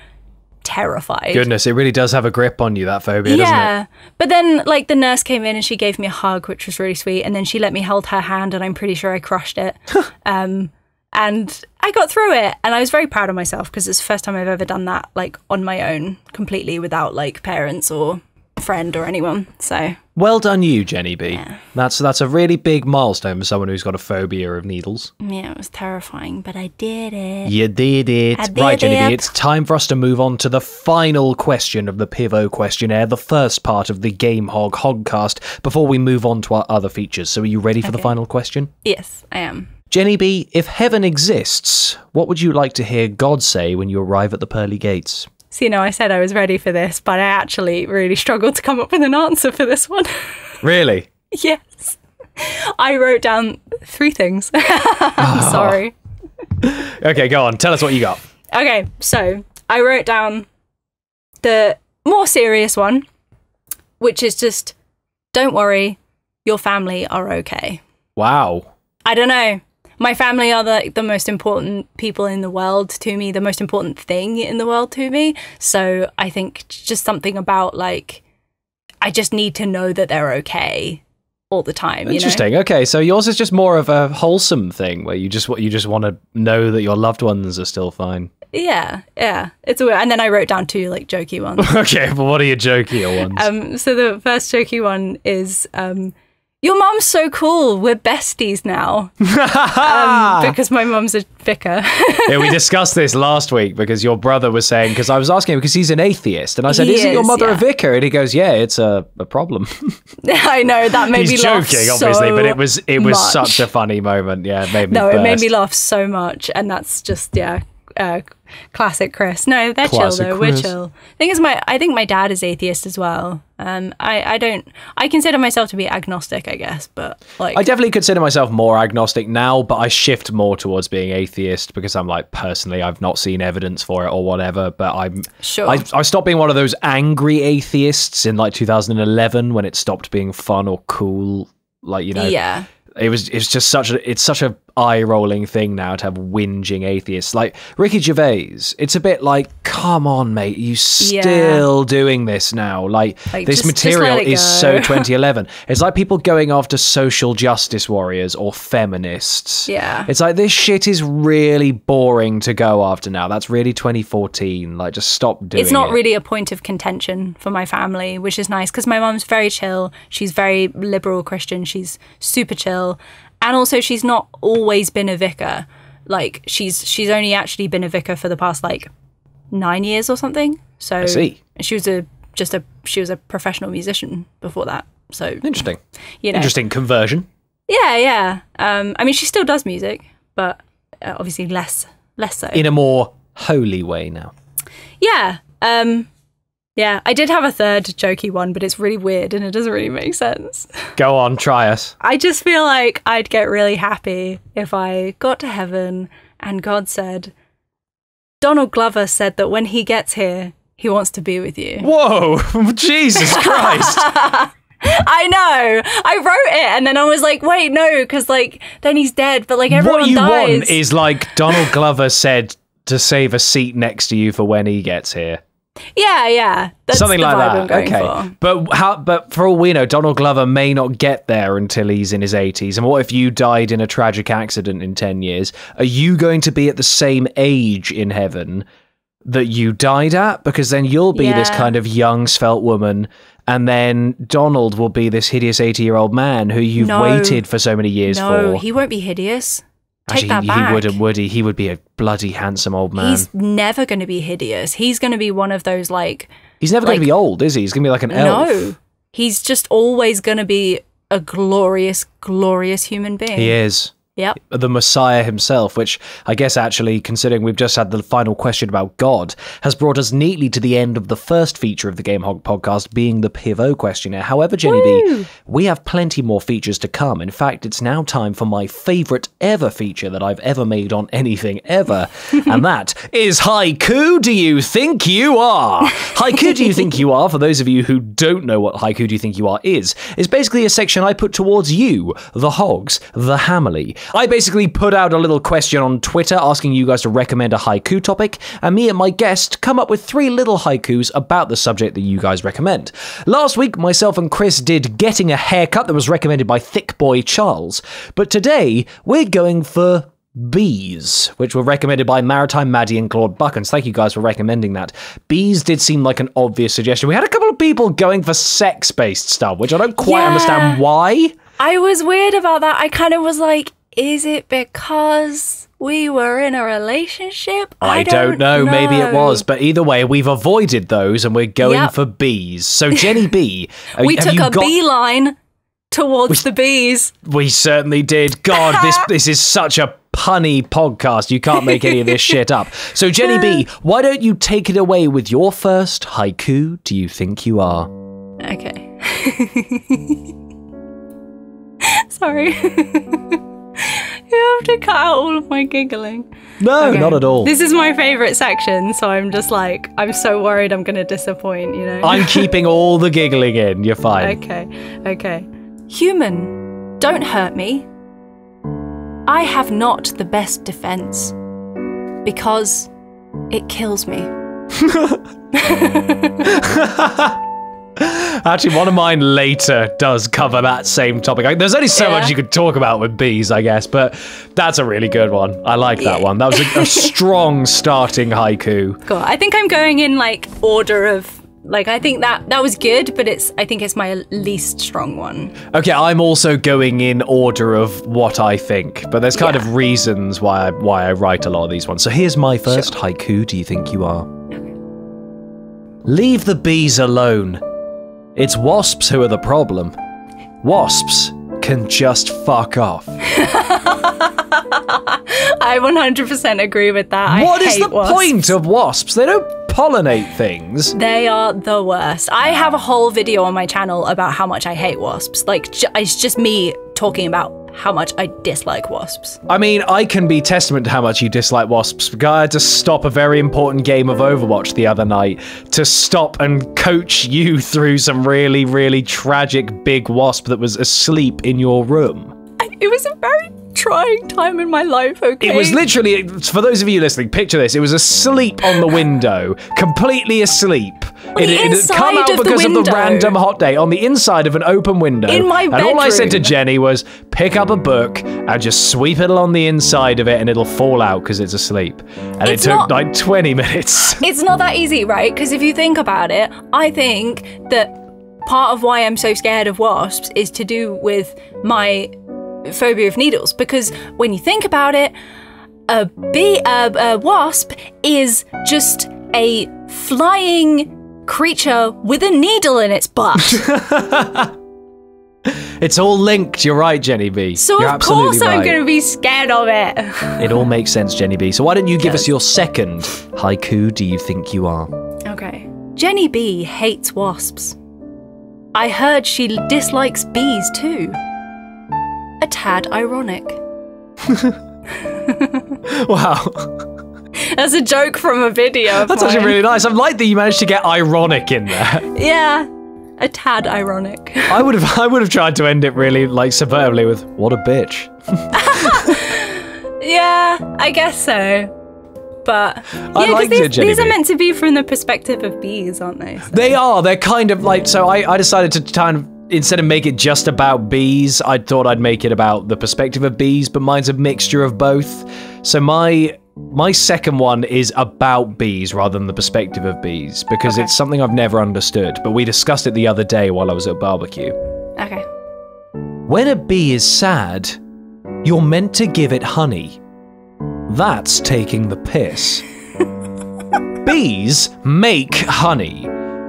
terrified. Goodness, it really does have a grip on you, that phobia, doesn't it? Yeah. But then like the nurse came in and she gave me a hug, which was really sweet, and then she let me hold her hand, and I'm pretty sure I crushed it. And I got through it, and I was very proud of myself because it's the first time I've ever done that like on my own, completely without like parents or a friend or anyone. So well done you, Jenny B. Yeah. That's a really big milestone for someone who's got a phobia of needles. Yeah, it was terrifying, but I did it. You did it. Right, Jenny B, it's time for us to move on to the final question of the Pivo questionnaire, the first part of the Game Hog HogCast, before we move on to our other features. So are you ready for the final question? Yes, I am. Jenny B, if heaven exists, what would you like to hear God say when you arrive at the pearly gates? So, I said I was ready for this, but I actually really struggled to come up with an answer for this one. Really? Yes. I wrote down 3 things. I'm sorry. Okay, go on. Tell us what you got. Okay, so I wrote down the more serious one, which is just, don't worry, your family are okay. Wow. I don't know. My family are the most important people in the world to me, the most important thing in the world to me. So I think just something about like, I just need to know that they're okay all the time. Interesting. Okay, so yours is just more of a wholesome thing where you just want to know that your loved ones are still fine. Yeah. It's weird. And then I wrote down 2 like jokey ones. Okay, but what are your jokier ones? So the first jokey one is your mum's so cool. We're besties now. Because my mum's a vicar. Yeah, we discussed this last week because your brother was saying, because I was asking him because he's an atheist, and I said, isn't your mother a vicar? And he goes, yeah, it's a problem. I know, that made me laugh joking, so obviously, but it was much. Such a funny moment. Yeah, it made me No, burst. it made me laugh so much, and that's just, classic Chris. No, they're Classic chill though. Chris. We're chill. I think my dad is atheist as well. I consider myself to be agnostic, I guess, but like I definitely consider myself more agnostic now, but I shift more towards being atheist because I'm like, personally, I've not seen evidence for it or whatever, but I'm sure. I stopped being one of those angry atheists in like 2011 when it stopped being fun or cool, like, Yeah. It's just such a eye-rolling thing now to have whinging atheists. Like Ricky Gervais, it's a bit like, come on, mate, you still doing this now? Like this material is so 2011. It's like people going after social justice warriors or feminists. Yeah. It's like, this shit is really boring to go after now. That's really 2014. Like, just stop doing it. It's not really a point of contention for my family, which is nice because my mum's very chill. She's very liberal Christian. She's super chill. And also, she's not always been a vicar. Like, she's only actually been a vicar for the past, like, 9 years or something. So I see. She was a professional musician before that. So Interesting. Interesting conversion. Yeah. I mean, she still does music, but obviously less so. In a more holy way now. Yeah. Yeah, I did have a third jokey one, but it's really weird and it doesn't really make sense. Go on, try us. I just feel like I'd get really happy if I got to heaven and God said, Donald Glover said that when he gets here, he wants to be with you. Whoa, Jesus Christ. I know. I wrote it and then I was like, wait, no, because like then he's dead, but like everyone dies. What you dies. want is like Donald Glover said to save a seat next to you for when he gets here. Yeah. That's something the like vibe I'm that. going Okay, but for all we know, Donald Glover may not get there until he's in his 80s. And what if you died in a tragic accident in 10 years? Are you going to be at the same age in heaven that you died at? Because then you'll be this kind of young, svelte woman, and then Donald will be this hideous 80-year-old man who you've waited for so many years for. No, he won't be hideous. Take that back. He wouldn't, would he? He would be a bloody handsome old man. He's never going to be hideous. He's going to be one of those, like... He's never going to be old, is he? He's going to be like an elf. No. He's just always going to be a glorious, glorious human being. He is. Yep. The Messiah himself, which I guess actually, considering we've just had the final question about God, has brought us neatly to the end of the first feature of the Game Hog podcast, being the Pivot questionnaire. However, Jenny B, we have plenty more features to come. In fact, it's now time for my favourite ever feature that I've ever made on anything ever, and that is Haiku Do You Think You Are? Haiku Do You Think You Are, for those of you who don't know what Haiku Do You Think You Are is basically a section I put towards you, the Hogs, the Hammerly. I basically put out a little question on Twitter asking you guys to recommend a haiku topic, and me and my guest come up with 3 little haikus about the subject that you guys recommend. Last week, myself and Chris did Getting a Haircut that was recommended by Thick Boy Charles, but today we're going for bees, which were recommended by Maritime Maddie and Claude Buckens. Thank you guys for recommending that. Bees did seem like an obvious suggestion. We had a couple of people going for sex-based stuff, which I don't quite understand why. I was weird about that. I kind of was like, is it because we were in a relationship? I don't know. Maybe it was. But either way, we've avoided those and we're going for bees. So, Jenny B, we took a beeline towards the bees. We certainly did. God, this is such a punny podcast. You can't make any of this shit up. So, Jenny B, why don't you take it away with your first haiku do you think you are? Okay. Sorry. You have to cut out all of my giggling. No, not at all. This is my favourite section, so I'm just like, I'm so worried I'm going to disappoint, you know? I'm keeping all the giggling in. You're fine. Okay. Human, don't hurt me. I have not the best defence because it kills me. Actually, one of mine later does cover that same topic. There's only so much you could talk about with bees, I guess, but that's a really good one. I like that one. That was a strong starting haiku. Cool. I think I'm going in like order of I think that was good, but I think it's my least strong one. Okay, I'm also going in order of what I think, but there's kind of reasons why I write a lot of these ones. So here's my first haiku. Do you think you are? Okay. Leave the bees alone. It's wasps who are the problem. Wasps can just fuck off. I 100% agree with that. What is the point of wasps? They don't pollinate things. They are the worst. I have a whole video on my channel about how much I hate wasps. It's just me talking about how much I dislike wasps. I mean, I can be testament to how much you dislike wasps. I had to stop a very important game of Overwatch the other night to stop and coach you through some really, really tragic big wasp that was asleep in your room. It was a very trying time in my life, okay? It was literally, for those of you listening, picture this. It was asleep on the window, completely asleep. It had come out because of the random hot day on the inside of an open window. In my bedroom. And all I said to Jenny was, pick up a book and just sweep it along the inside of it and it'll fall out because it's asleep. And it took like 20 minutes. It's not that easy, right? Because if you think about it, I think that part of why I'm so scared of wasps is to do with my phobia of needles. Because when you think about it, a wasp is just a flying creature with a needle in its butt. It's all linked. You're right, Jenny B. So You're of course I'm going to be scared of it. It all makes sense, Jenny B. So why don't you give us your second haiku do you think you are? Okay. Jenny B hates wasps. I heard she dislikes bees too. A tad ironic. Wow. That's a joke from a video. That's actually really nice. I like that you managed to get ironic in there. Yeah, a tad ironic. I would have tried to end it really subversively with "what a bitch." Yeah, I guess so. But I like these are meant to be from the perspective of bees, aren't they? So. They are. They're kind of like. So I decided to kind of, instead of make it just about bees, I thought I'd make it about the perspective of bees, but mine's a mixture of both. So my My second one is about bees rather than the perspective of bees, because it's something I've never understood, but we discussed it the other day while I was at a barbecue. Okay. When a bee is sad, you're meant to give it honey. That's taking the piss. Bees make honey.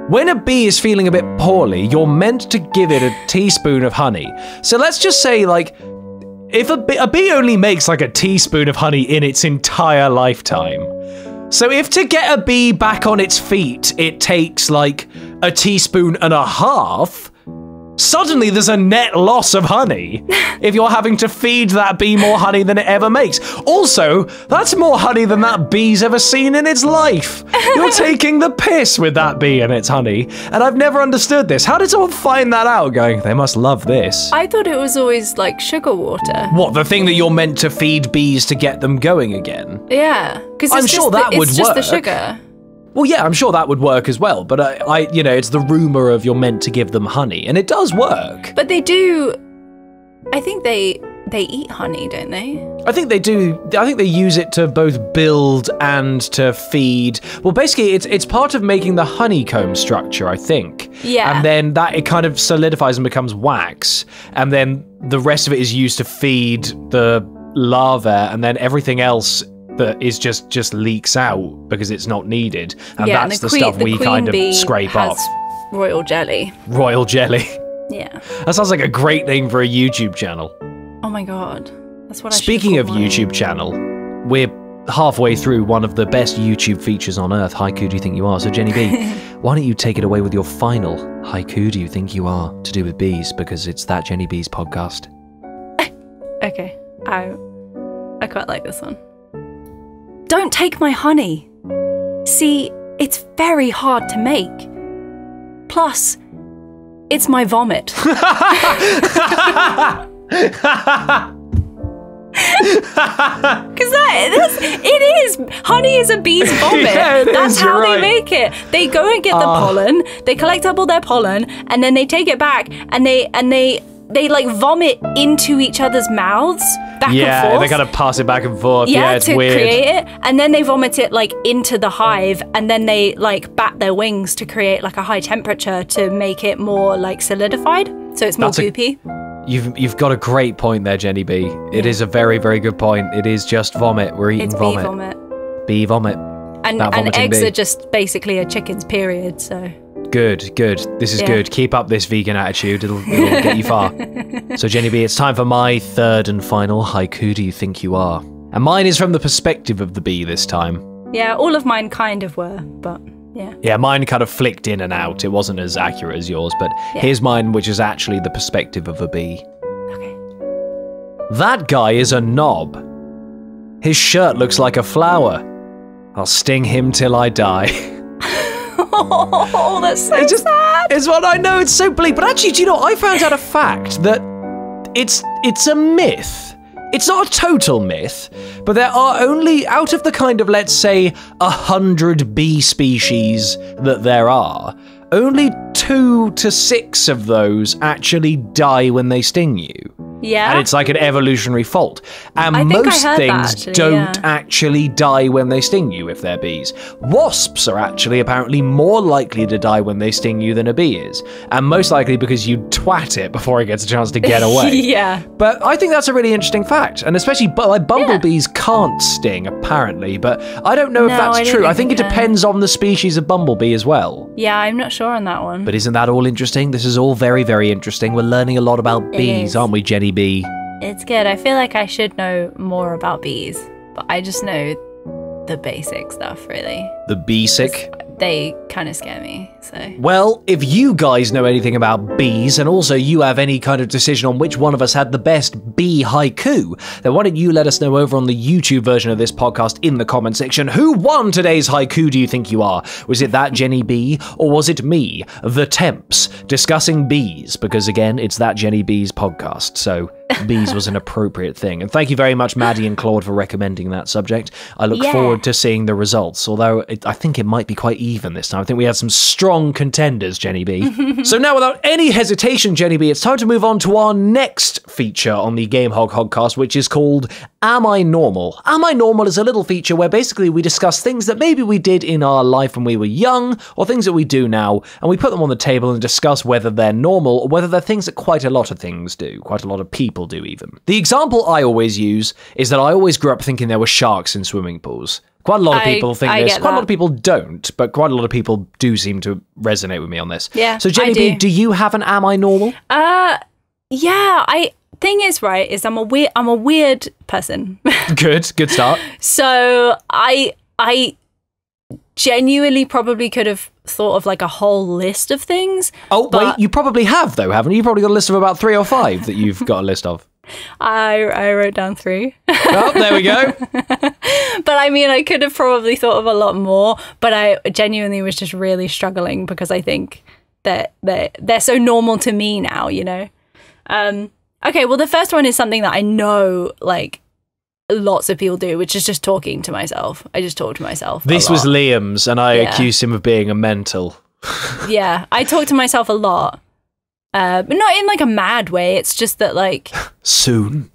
When a bee is feeling a bit poorly, you're meant to give it a teaspoon of honey. So let's just say, like, if a bee only makes like a teaspoon of honey in its entire lifetime. So if to get a bee back on its feet, it takes like a teaspoon and a half, suddenly there's a net loss of honey if you're having to feed that bee more honey than it ever makes. Also, that's more honey than that bee's ever seen in its life. You're taking the piss with that bee and its honey, and I've never understood this. How did someone find that out going, they must love this? I thought it was always like sugar water. What, the thing that you're meant to feed bees to get them going again? Yeah, because I'm sure that would it's just the work. sugar. Well, yeah, I'm sure that would work as well, but it's the rumor of you're meant to give them honey, and it does work. But they do, I think they eat honey, don't they? I think they do. I think they use it to both build and to feed. Well, basically, it's part of making the honeycomb structure, I think. Yeah. And then it kind of solidifies and becomes wax, and then the rest of it is used to feed the larvae, and then everything else that is just leaks out because it's not needed, and that's and the stuff we kind of scrape off. Royal jelly. Royal jelly. Yeah. That sounds like a great name for a YouTube channel. Oh my god, that's what I. Speaking of mine. YouTube channel, we're halfway through one of the best YouTube features on earth. Haiku do you think you are? So Jenny B, why don't you take it away with your final haiku do you think you are to do with bees, because it's That Jenny Bee's podcast. Okay, I quite like this one. Don't take my honey. See, it's very hard to make. Plus, it's my vomit. Because it is. Honey is a bee's vomit. Yeah, that's how right. they make it. They go and get the pollen. They collect up all their pollen, and then they take it back, and they like vomit into each other's mouths back and forth. Yeah, they kind of pass it back and forth. Yeah, it's to weird. create it, and then they vomit it like into the hive, and then they like bat their wings to create like a high temperature to make it more like solidified, so it's more goopy. You've got a great point there, Jenny B. It is a very, very good point. It is just vomit. We're eating vomit. Bee vomit. Bee vomit. And eggs are just basically a chicken's period, so... Good. This is good. Keep up this vegan attitude. It'll get you far. So, Jenny B, it's time for my third and final haiku do you think you are? And mine is from the perspective of the bee this time. Yeah, all of mine kind of were, but yeah. Yeah, mine kind of flicked in and out. It wasn't as accurate as yours, but here's mine, which is actually the perspective of a bee. Okay. That guy is a knob. His shirt looks like a flower. I'll sting him till I die. Oh, that's so sad. It's what I know, it's so bleak. But actually, do you know, I found out a fact that it's a myth. It's not a total myth, but there are only, out of the kind of, let's say, 100 bee species that there are, only 2 to 6 of those actually die when they sting you. Yeah. And it's like an evolutionary fault. And I think most I heard things that, actually, don't actually die when they sting you if they're bees. Wasps are actually apparently more likely to die when they sting you than a bee is. And most likely because you twat it before it gets a chance to get away. Yeah. But I think that's a really interesting fact. And especially like bumblebees can't sting, apparently. But I don't know if that's true. I think it depends on the species of bumblebee as well. Yeah, I'm not sure on that one. But isn't that all interesting? This is all very, very interesting. We're learning a lot about bees, aren't we, Jenny B? It's good. I feel like I should know more about bees, but I just know the basic stuff, really. The basic? They kind of scare me, so... Well, if you guys know anything about bees, and also you have any kind of decision on which one of us had the best bee haiku, then why don't you let us know over on the YouTube version of this podcast in the comment section. Who won today's haiku do you think you are? Was it That Jenny Bee, or was it me, the Temps, discussing bees? Because again, it's That Jenny Bee's podcast, so bees was an appropriate thing. And thank you very much, Maddie and Claude, for recommending that subject. I look forward to seeing the results, although I think it might be quite even this time. I think we had some strong contenders, Jenny B. So now, without any hesitation, Jenny B, it's time to move on to our next feature on the Game HogCast, which is called Am I Normal? Am I Normal is a little feature where basically we discuss things that maybe we did in our life when we were young, or things that we do now, and we put them on the table and discuss whether they're normal or whether they're things that quite a lot of things do, quite a lot of people do even. The example I always use is that I always grew up thinking there were sharks in swimming pools. Quite a lot of people think this. Quite a lot of people don't, but quite a lot of people do seem to resonate with me on this. Yeah, so Jenny B, do you have an Am I Normal? Thing is, right, is I'm a weird person. Good start. So I genuinely probably could have thought of like a whole list of things. Oh, wait, you probably have though, haven't you? You probably got a list of about 3 or 5 that you've got a list of. I wrote down 3. Oh, there we go. But I mean, I could have probably thought of a lot more, but I genuinely was just really struggling because I think that they're so normal to me now, you know? Okay, well, the first one is something that I know, like, lots of people do, which is just talking to myself. I just talk to myself. This was Liam's, and I accused him of being a mental. Yeah, I talk to myself a lot. But not in, like, a mad way. It's just that, like... Soon.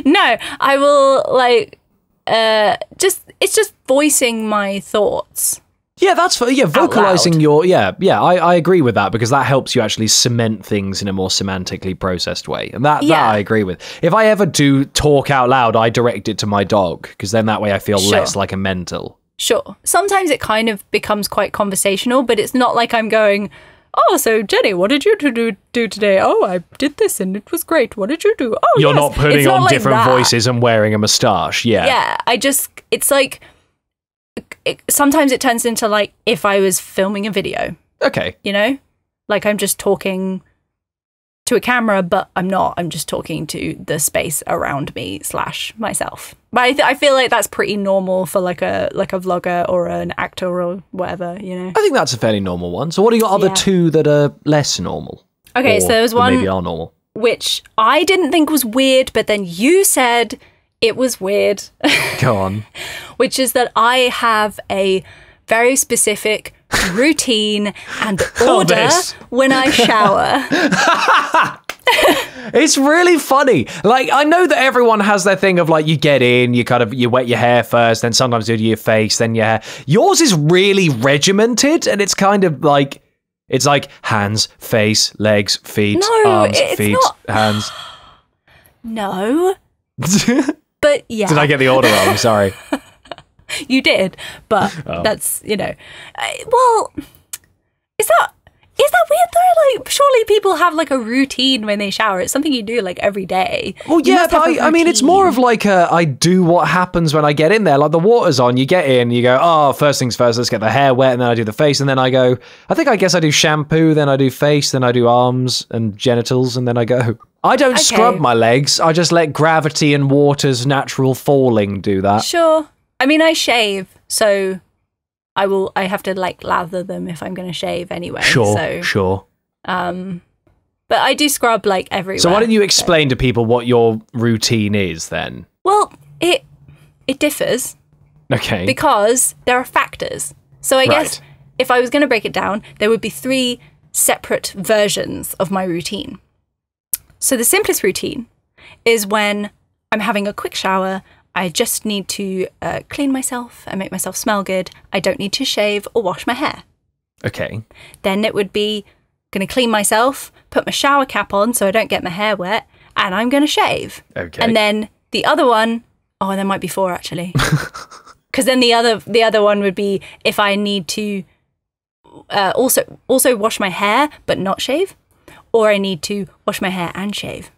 No, I will, like, it's just voicing my thoughts. Yeah, that's for vocalizing your I agree with that because that helps you actually cement things in a more semantically processed way, and that I agree with. If I ever do talk out loud, I direct it to my dog because then that way I feel less like a mental. Sure. Sometimes it kind of becomes quite conversational, but it's not like I'm going, "Oh, so Jenny, what did you do today? Oh, I did this and it was great. What did you do?" Oh, you're not putting on different voices and wearing a moustache. Yeah, it's like. Sometimes it turns into like if I was filming a video. Okay. You know? Like I'm just talking to a camera, but I'm not. I'm just talking to the space around me / myself. But I feel like that's pretty normal for like a vlogger or an actor or whatever, you know? I think that's a fairly normal one. So what are your other 2 that are less normal? Okay, so there was one maybe are normal. Which I didn't think was weird, but then you said it was weird. Go on. Which is that I have a very specific routine and order when I shower. It's really funny. Like, I know that everyone has their thing of like, you get in, you wet your hair first, then sometimes you do your face, then your hair. Yours is really regimented, and it's kind of like, it's like hands, face, legs, feet, arms, feet, hands. No. But yeah. Did I get the order wrong? Sorry. You did, but that's, you know. Well, is that weird though? Like, surely people have like a routine when they shower. It's something you do like every day. Well, yeah, but I mean, it's more of like I do what happens when I get in there. Like the water's on, you get in, you go, oh, first things first, let's get the hair wet, and then I do the face, and then I go, I guess I do shampoo, then I do face, then I do arms and genitals, and then I go. I don't scrub my legs. I just let gravity and water's natural falling do that. Sure. I mean, I shave, so I have to like lather them if I'm going to shave anyway. Sure. But I do scrub like everywhere. So why don't you explain to people what your routine is then? Well, it differs. Okay. Because there are factors. So I guess if I was going to break it down, there would be 3 separate versions of my routine. So the simplest routine is when I'm having a quick shower. I just need to clean myself and make myself smell good. I don't need to shave or wash my hair. Okay. Then it would be going to clean myself, put my shower cap on so I don't get my hair wet, and I'm going to shave. Okay. And then the other one, there might be 4 actually. Because then the other one would be if I need to also wash my hair but not shave, or I need to wash my hair and shave.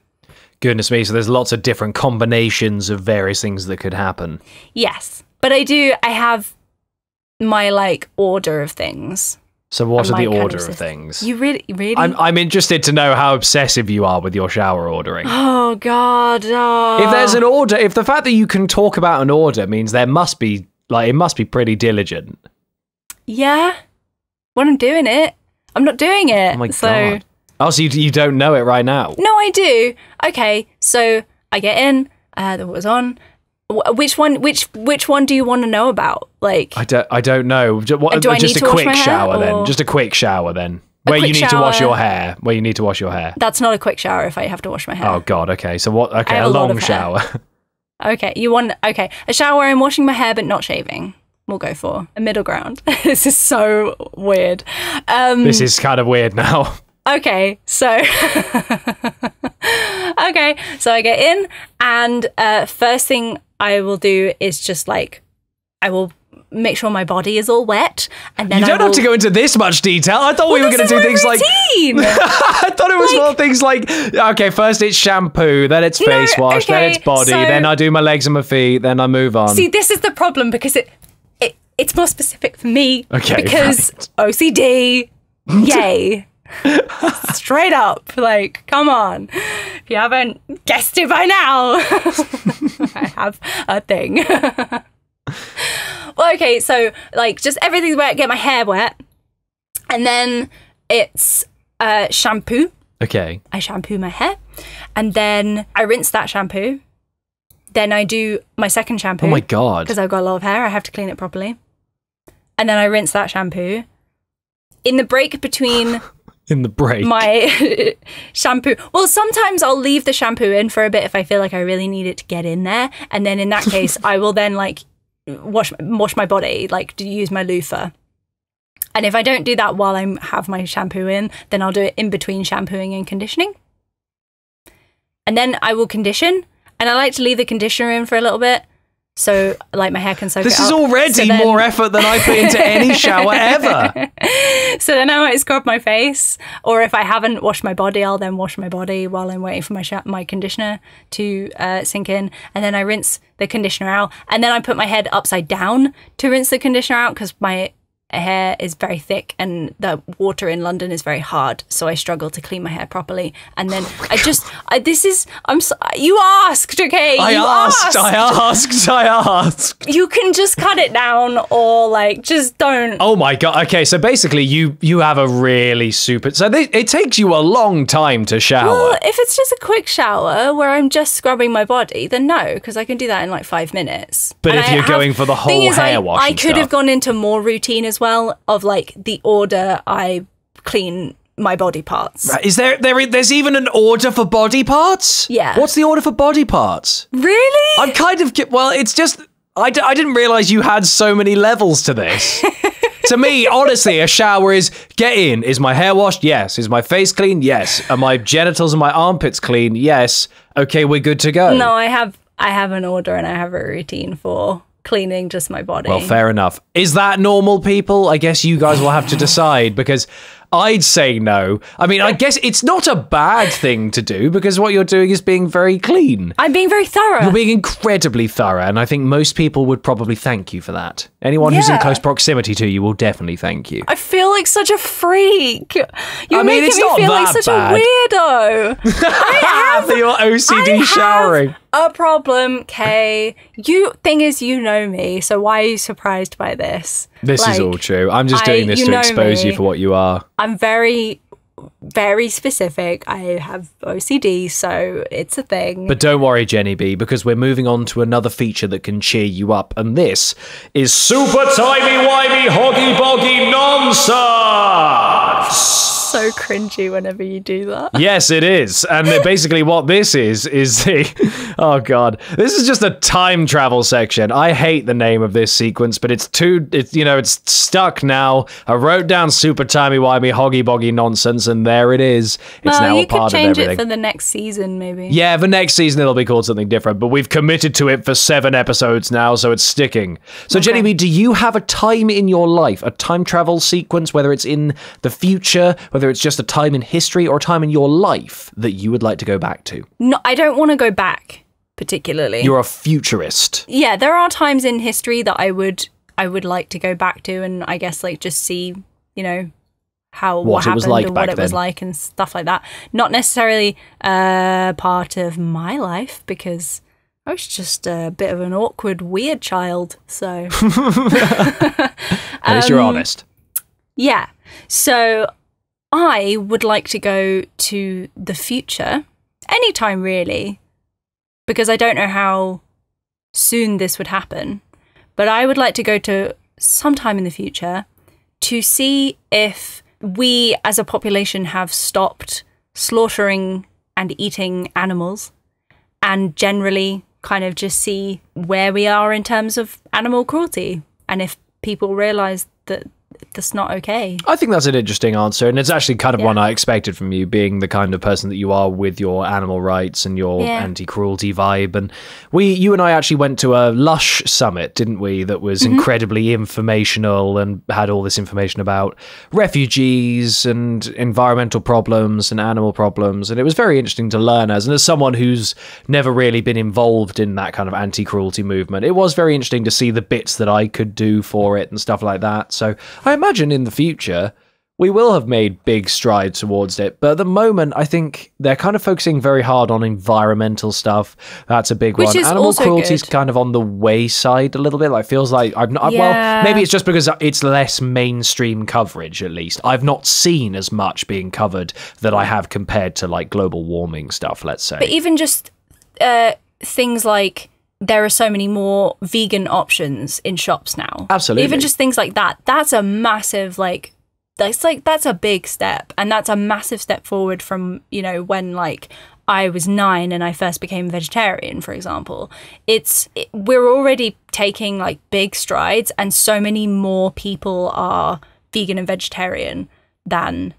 Goodness me, so there's lots of different combinations of various things that could happen. Yes, but I have my like order of things. So what are the order of things? You really? I'm interested to know how obsessive you are with your shower ordering. Oh God! If there's an order, if the fact that you can talk about an order means there must be it must be pretty diligent. Yeah, when I'm doing it, I'm not doing it. Oh my God. Oh, so you don't know it right now? No, I do. Okay, so I get in. The water's on. Which one do you want to know about? Like, I don't know. do I Just need a to wash quick my hair, shower then. or- Just a quick shower then. Where you quick need to wash shower. your hair. Where you need to wash your hair. That's not a quick shower if I have to wash my hair. Oh God. Okay. So what? Okay, have a a lot long of hair. shower. Okay, a shower and washing my hair but not shaving. We'll go for a middle ground. This is so weird. This is kind of weird now. Okay, so I get in, and first thing I will do is just like I will make sure my body is all wet, and then You don't have to go into this much detail. I thought we were going to do things like. routine. I thought it was more things like, okay, first it's shampoo, then it's face wash, then okay, it's body, so- then I do my legs and my feet, then I move on. See, this is the problem because it's more specific for me. Okay, because right. OCD, yay. Straight up, like, come on. If you haven't guessed it by now, I have a thing. Well, okay, so like just everything's wet, get my hair wet, and then it's shampoo. Okay. I shampoo my hair, and then I rinse that shampoo. Then I do my second shampoo. Oh my God. Because I've got a lot of hair, I have to clean it properly. And then I rinse that shampoo. In the break between In the break. my shampoo. Well, sometimes I'll leave the shampoo in for a bit if I feel like I really need it to get in there. And then in that case, I will then like wash my body, like to use my loofah. And if I don't do that while I have my shampoo in, then I'll do it in between shampooing and conditioning. And then I will condition. And I like to leave the conditioner in for a little bit. So, like, my hair can soak it up. This is already more effort than I put into any shower ever. So then I might scrub my face, or if I haven't washed my body, I'll then wash my body while I'm waiting for my conditioner to sink in, and then I rinse the conditioner out, and then I put my head upside down to rinse the conditioner out because my hair is very thick and the water in London is very hard, so I struggle to clean my hair properly. And then you asked, okay? I asked. You can just cut it down, or like just don't. Oh my God. Okay, so basically you have a really super... So it takes you a long time to shower. Well, if it's just a quick shower where I'm just scrubbing my body, then no, because I can do that in like 5 minutes. But And if you're going for the thing whole is, hair wash I and could have stuff. gone into more routine as well of like the order I clean my body parts. Is there's even an order for body parts? Yeah. What's the order for body parts? Really? I'm kind of... Well, it's just... I didn't realize you had so many levels to this. To me, honestly, a shower is get in. Is my hair washed? Yes. Is my face clean? Yes. Are my genitals and my armpits clean? Yes. Okay, we're good to go. No, I have an order and I have a routine for cleaning just my body. Well, fair enough. Is that normal, people? I guess you guys will have to decide, because I'd say no. I mean, I guess it's not a bad thing to do, because what you're doing is being very clean. I'm being very thorough. You're being incredibly thorough, and I think most people would probably thank you for that. Anyone who's in Yeah. close proximity to you will definitely thank you. I feel like such a freak. You're I mean, making it's me not feel like that such bad. a weirdo. I have Your OCD showering. a problem, Kay. Thing is, you know me, so why are you surprised by this? This is Like, all true. I'm just doing this you to know expose me. you for what you are. I'm very, very specific. I have OCD, so it's a thing. But don't worry, Jenny B, because we're moving on to another feature that can cheer you up, and this is super timey-wimey hoggy boggy nonsense. So cringy whenever you do that. Yes, it is. And basically what this is the... Oh, God. This is just a time travel section. I hate the name of this sequence, but it's stuck now. I wrote down super timey-wimey hoggy boggy nonsense, and there it is. It's now you a part could of change everything. it for the next season, maybe. Yeah, for next season it'll be called something different, but we've committed to it for 7 episodes now, so it's sticking. So, Jenny B, do you have a time in your life, a time travel sequence, whether it's in the future, whether it's just a time in history, or a time in your life that you would like to go back to? No, I don't want to go back particularly. You're a futurist. Yeah, there are times in history that I would like to go back to, and I guess like just see, what What it was happened like and back what it was then. like and stuff like that. Not necessarily part of my life, because I was just a bit of an awkward, weird child. So At least you're honest. yeah. So I would like to go to the future, anytime really, because I don't know how soon this would happen, but I would like to go to sometime in the future to see if we as a population have stopped slaughtering and eating animals, and generally kind of just see where we are in terms of animal cruelty, and if people realise that that's not okay. I think that's an interesting answer, and it's actually kind of one I expected from you, being the kind of person that you are with your animal rights and your anti-cruelty vibe. And you and I actually went to a Lush summit, didn't we, that was incredibly informational and had all this information about refugees and environmental problems and animal problems, and it was very interesting to learn and as someone who's never really been involved in that kind of anti-cruelty movement, it was very interesting to see the bits that I could do for it and stuff like that. So I imagine in the future we will have made big strides towards it, but at the moment I think they're kind of focusing very hard on environmental stuff. That's a big one. Animal cruelty is kind of on the wayside a little bit. Like, feels like well, maybe it's just because it's less mainstream coverage. At least I've not seen as much being covered that I have compared to like global warming stuff, let's say. But even just things like, there are so many more vegan options in shops now. Absolutely. Even just things like that. That's a massive, that's a big step. And that's a massive step forward from, when I was 9 and I first became vegetarian, for example. We're already taking big strides, and so many more people are vegan and vegetarian than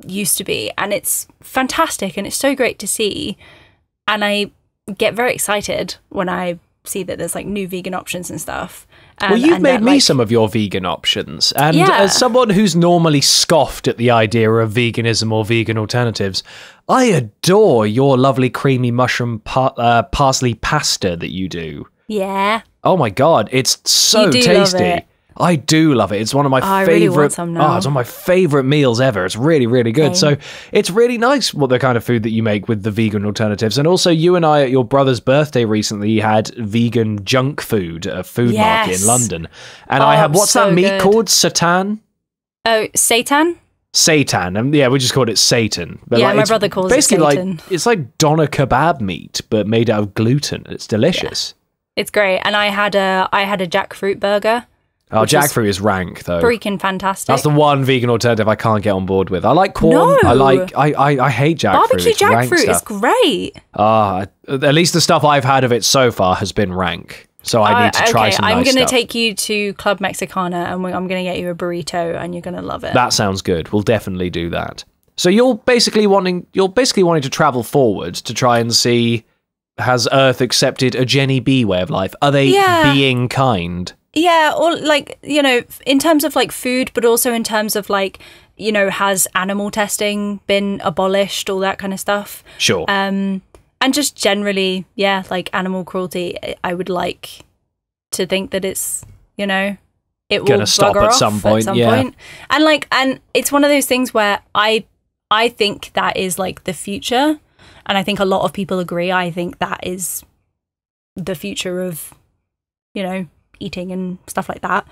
used to be. And it's fantastic, and it's so great to see. And I get very excited when I see that there's new vegan options and stuff. Well, you've made me some of your vegan options, and as someone who's normally scoffed at the idea of veganism or vegan alternatives, I adore your lovely creamy mushroom parsley pasta that you do. Yeah. Oh my god, it's so tasty. Love it. I do love it. It's one of my favorite. Really want some now. It's one of my favorite meals ever. It's really, really good. So it's really nice what the kind of food that you make with the vegan alternatives. And also, you and I at your brother's birthday recently had vegan junk food at a food market in London. And I had what's that meat called? Satan? Oh, seitan? Seitan, and we just called it Satan. But my brother calls it Satan. It's like doner kebab meat, but made out of gluten. It's delicious. Yeah. It's great. And I had a jackfruit burger. Oh, jackfruit is rank, though. Freaking fantastic. That's the one vegan alternative I can't get on board with. I like corn. No. I hate jackfruit. Barbecue jackfruit is great. At least the stuff I've had of it so far has been rank. So I need to try some nice I'm going to stuff. take you to Club Mexicana, and I'm going to get you a burrito, and you're going to love it. That sounds good. We'll definitely do that. So you're basically wanting to travel forward to try and see, has Earth accepted a Jenny Bee way of life? Are they being kind? Yeah, or in terms of food, but also in terms of has animal testing been abolished, all that kind of stuff. Sure. And just generally, animal cruelty, I would like to think that it's, it will gonna stop at some point. And and it's one of those things where I think that is the future, and I think a lot of people agree. I think that is the future of, eating and stuff like that.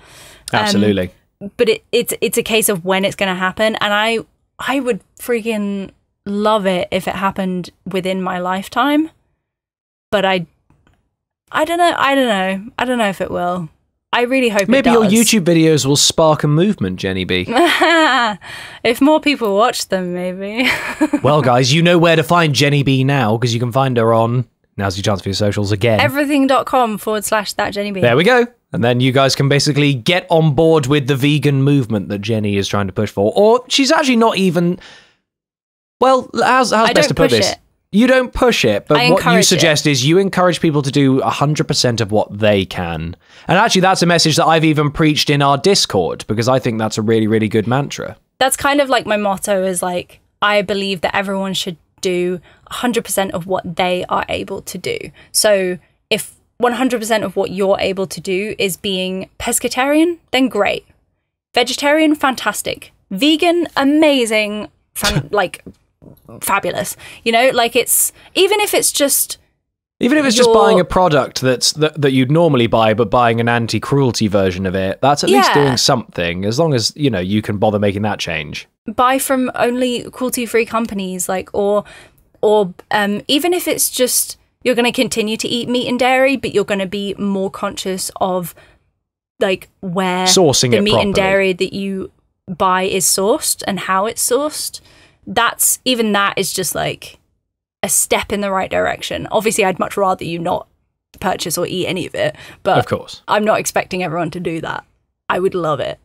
Absolutely. But it's a case of when it's going to happen, and I would freaking love it if it happened within my lifetime. But I don't know if it will. I really hope maybe it does. your YouTube videos will spark a movement, Jenny Bee. If more people watch them, maybe. Well, guys, you know where to find Jenny Bee now, because you can find her on, now's your chance for your socials again, everything.com/ThatJennyBee. There we go. And then you guys can basically get on board with the vegan movement that Jenny is trying to push for. Or she's actually not even... Well, how's best to put this? You don't push it, but what you suggest is you encourage people to do 100% of what they can. And actually, that's a message that I've even preached in our Discord, because I think that's a really, really good mantra. That's kind of my motto is I believe that everyone should do 100% of what they are able to do. So if 100% of what you're able to do is being pescatarian, then great. Vegetarian, fantastic. Vegan, amazing. Fabulous. It's, even if it's just Even if it's just buying a product that you'd normally buy, but buying an anti-cruelty version of it, that's at least doing something, as long as, you can bother making that change. Buy from only cruelty-free companies, or even if it's just you're going to continue to eat meat and dairy, but you're going to be more conscious of where sourcing the it meat properly. and dairy that you buy is sourced and how it's sourced. That is just a step in the right direction. Obviously, I'd much rather you not purchase or eat any of it, but of course, I'm not expecting everyone to do that. I would love it.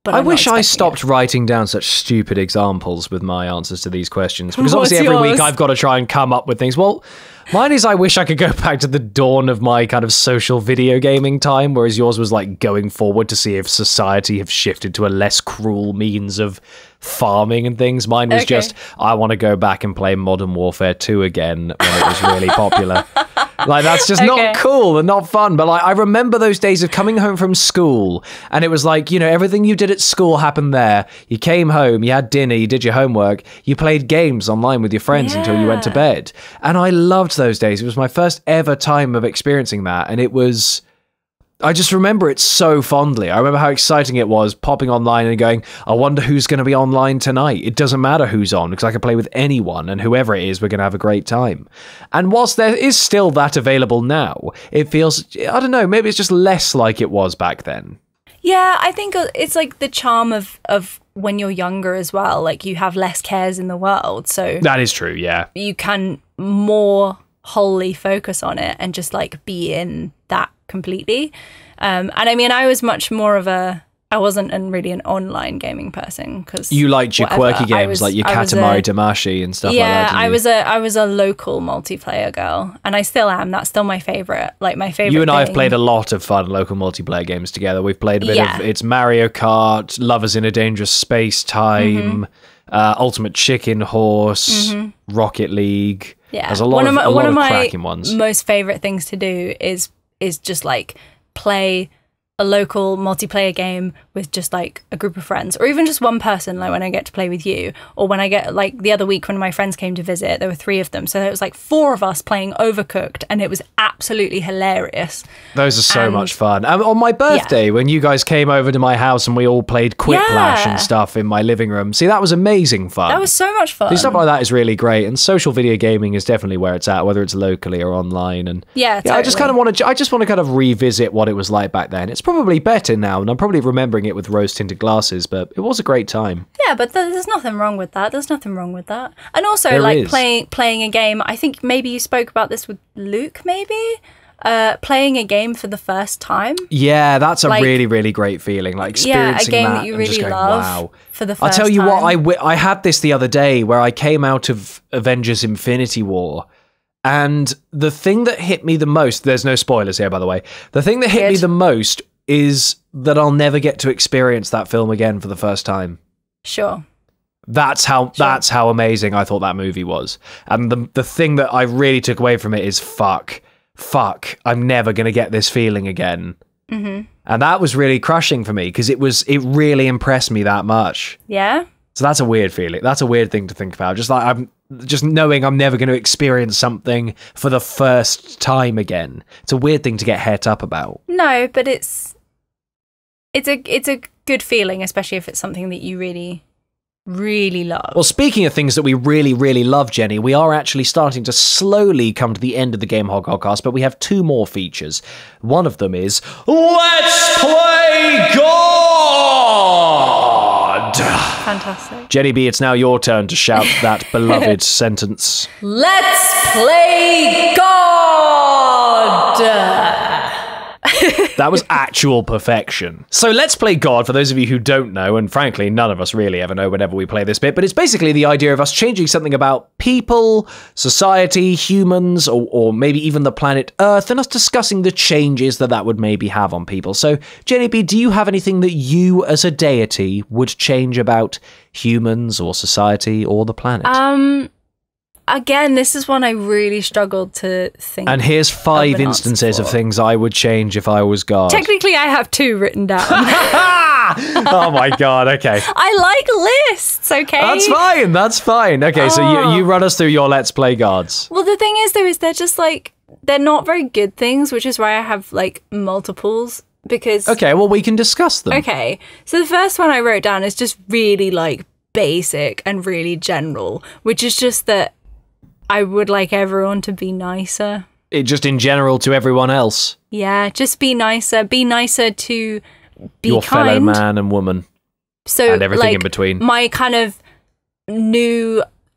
But I wish I stopped writing down such stupid examples with my answers to these questions, because What's obviously every yours? week I've got to try and come up with things. Well, mine is I wish I could go back to the dawn of my kind of social video gaming time, whereas yours was going forward to see if society have shifted to a less cruel means of farming and things. Mine was just, I want to go back and play Modern Warfare 2 again when it was really popular. That's just not cool and not fun. But I remember those days of coming home from school, and it was everything you did at school happened there. You came home, you had dinner, you did your homework, you played games online with your friends until you went to bed. And I loved those days. It was my first ever time of experiencing that. And I just remember it so fondly. I remember how exciting it was popping online and going, I wonder who's going to be online tonight. It doesn't matter who's on, because I can play with anyone, and whoever it is, we're going to have a great time. And whilst there is still that available now, it feels, I don't know, maybe it's just less like it was back then. Yeah, I think it's the charm of when you're younger as well. You have less cares in the world. So that is true, yeah. You can more wholly focus on it and just be in that completely. And I mean, I was much more of I wasn't really an online gaming person, because you liked your quirky games like your Katamari Damacy and stuff like that. Yeah, I was a local multiplayer girl, and I still am. That's still my favorite. My favorite. You and I have thing. played a lot of fun local multiplayer games together. We've played a bit of it's Mario Kart, Lovers in a Dangerous Space Time, Ultimate Chicken Horse, Rocket League. Yeah, there's a lot of cracking ones. Most favorite things to do is just play a local multiplayer game with just a group of friends, or even just one person, when I get to play with you, or when I get the other week when my friends came to visit, there were 3 of them, so it was 4 of us playing Overcooked, and it was absolutely hilarious. Those are so much fun. On my birthday, when you guys came over to my house and we all played Quiplash and stuff in my living room, see, that was amazing fun. That was so much fun. Stuff like that is really great, and social video gaming is definitely where it's at, whether it's locally or online. And totally. I just want to kind of revisit what it was like back then. It's probably better now, and I'm probably remembering it with rose-tinted glasses, but it was a great time. Yeah, but there's nothing wrong with that. There's nothing wrong with that. And also, playing a game, I think maybe you spoke about this with Luke, maybe? Playing a game for the first time. Yeah, that's a really, really great feeling. Experiencing a game that you and really just going, love wow. For the first I'll tell you time. what, I had this the other day where I came out of Avengers Infinity War, and the thing that hit me the most, there's no spoilers here, by the way, the thing that hit me the most is that I'll never get to experience that film again for the first time. Sure. That's how amazing I thought that movie was. And the thing that I really took away from it is fuck, I'm never going to get this feeling again. Mm-hmm. And that was really crushing for me, because it really impressed me that much. Yeah. So that's a weird feeling. That's a weird thing to think about. Just knowing I'm never going to experience something for the first time again. It's a weird thing to get het up about. No, but it's a good feeling, especially if it's something that you really, really love. Well, speaking of things that we really, really love, Jenny, we are actually starting to slowly come to the end of the Game Hog HogCast, but we have 2 more features. One of them is Let's Play God! Fantastic. JennyBee, it's now your turn to shout that beloved sentence. Let's play God! That was actual perfection. So Let's Play God, for those of you who don't know, and frankly, none of us really ever know whenever we play this bit, but it's basically the idea of us changing something about people, society, humans, or maybe even the planet Earth, and us discussing the changes that would maybe have on people. So, JennyBee, do you have anything that you, as a deity, would change about humans or society or the planet? Again, this is one I really struggled to think. And here's 5 instances of things I would change if I was God. Technically, I have 2 written down. Oh my god, okay. I like lists, okay? That's fine. Okay, so you run us through your Let's Play Gods. Well, the thing is, though, is they're just they're not very good things, which is why I have like multiples. Because okay, well, we can discuss them. Okay, so the first one I wrote down is just really like basic and really general, which is just that I would like everyone to be nicer. Just in general to everyone else. Yeah, just be nicer. Be nicer to your kind. fellow man and woman. So and everything like, in between.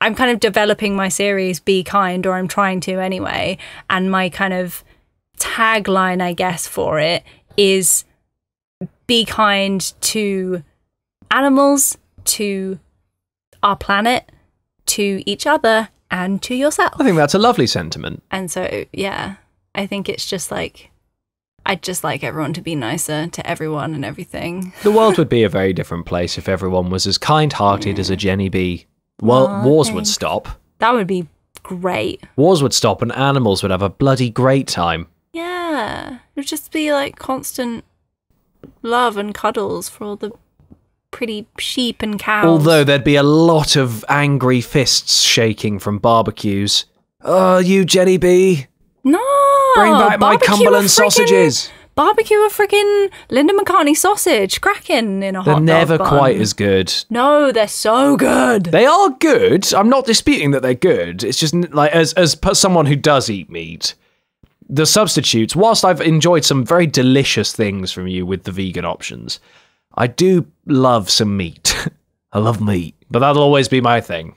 I'm kind of developing my series, Be Kind, or I'm trying to anyway. And my kind of tagline, I guess, for it is be kind to animals, to our planet, to each other, and to yourself. I think that's a lovely sentiment. And so, yeah, I think it's just like, I'd just like everyone to be nicer to everyone and everything. The world would be a very different place if everyone was as kind-hearted as a Jenny Bee. Well, wars would stop. That would be great. Wars would stop and animals would have a bloody great time. Yeah, it would just be like constant love and cuddles for all the pretty sheep and cows. Although there'd be a lot of angry fists shaking from barbecues. Oh, you Jenny Bee! No! Bring back my Cumberland sausages! Barbecue a freaking Linda McCartney sausage, cracking in a hot dog They're never bun. quite as good. No, they're so good. They are good. I'm not disputing that they're good. It's just like as someone who does eat meat, the substitutes, whilst I've enjoyed some very delicious things from you with the vegan options, I do love some meat. I love meat, but that'll always be my thing.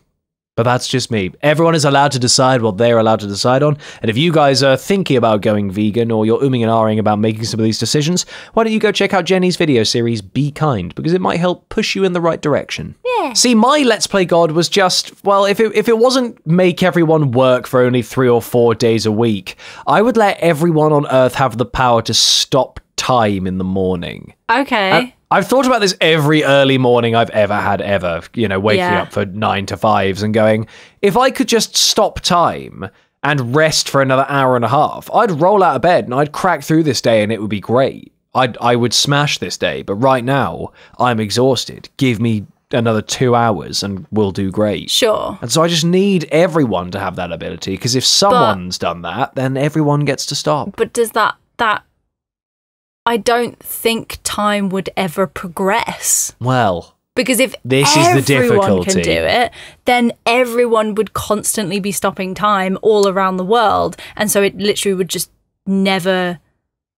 But that's just me. Everyone is allowed to decide what they're allowed to decide on. And if you guys are thinking about going vegan or you're umming and ahhing about making some of these decisions, why don't you go check out Jenny's video series, Be Kind, because it might help push you in the right direction. Yeah. See, my Let's Play God was just, well, if it wasn't make everyone work for only 3 or 4 days a week, I would let everyone on Earth have the power to stop time in the morning. Okay. I've thought about this every early morning I've ever had, waking up for 9 to 5s and going, if I could just stop time and rest for another hour and a half, I'd roll out of bed and I'd crack through this day and it would be great. I would smash this day, but right now I'm exhausted. Give me another 2 hours and we'll do great. Sure. And so I just need everyone to have that ability, because if someone's done that, then everyone gets to stop. But does that I don't think time would ever progress. Well, because if this is the everyone difficulty. can do it, then everyone would constantly be stopping time all around the world, and so it literally would just never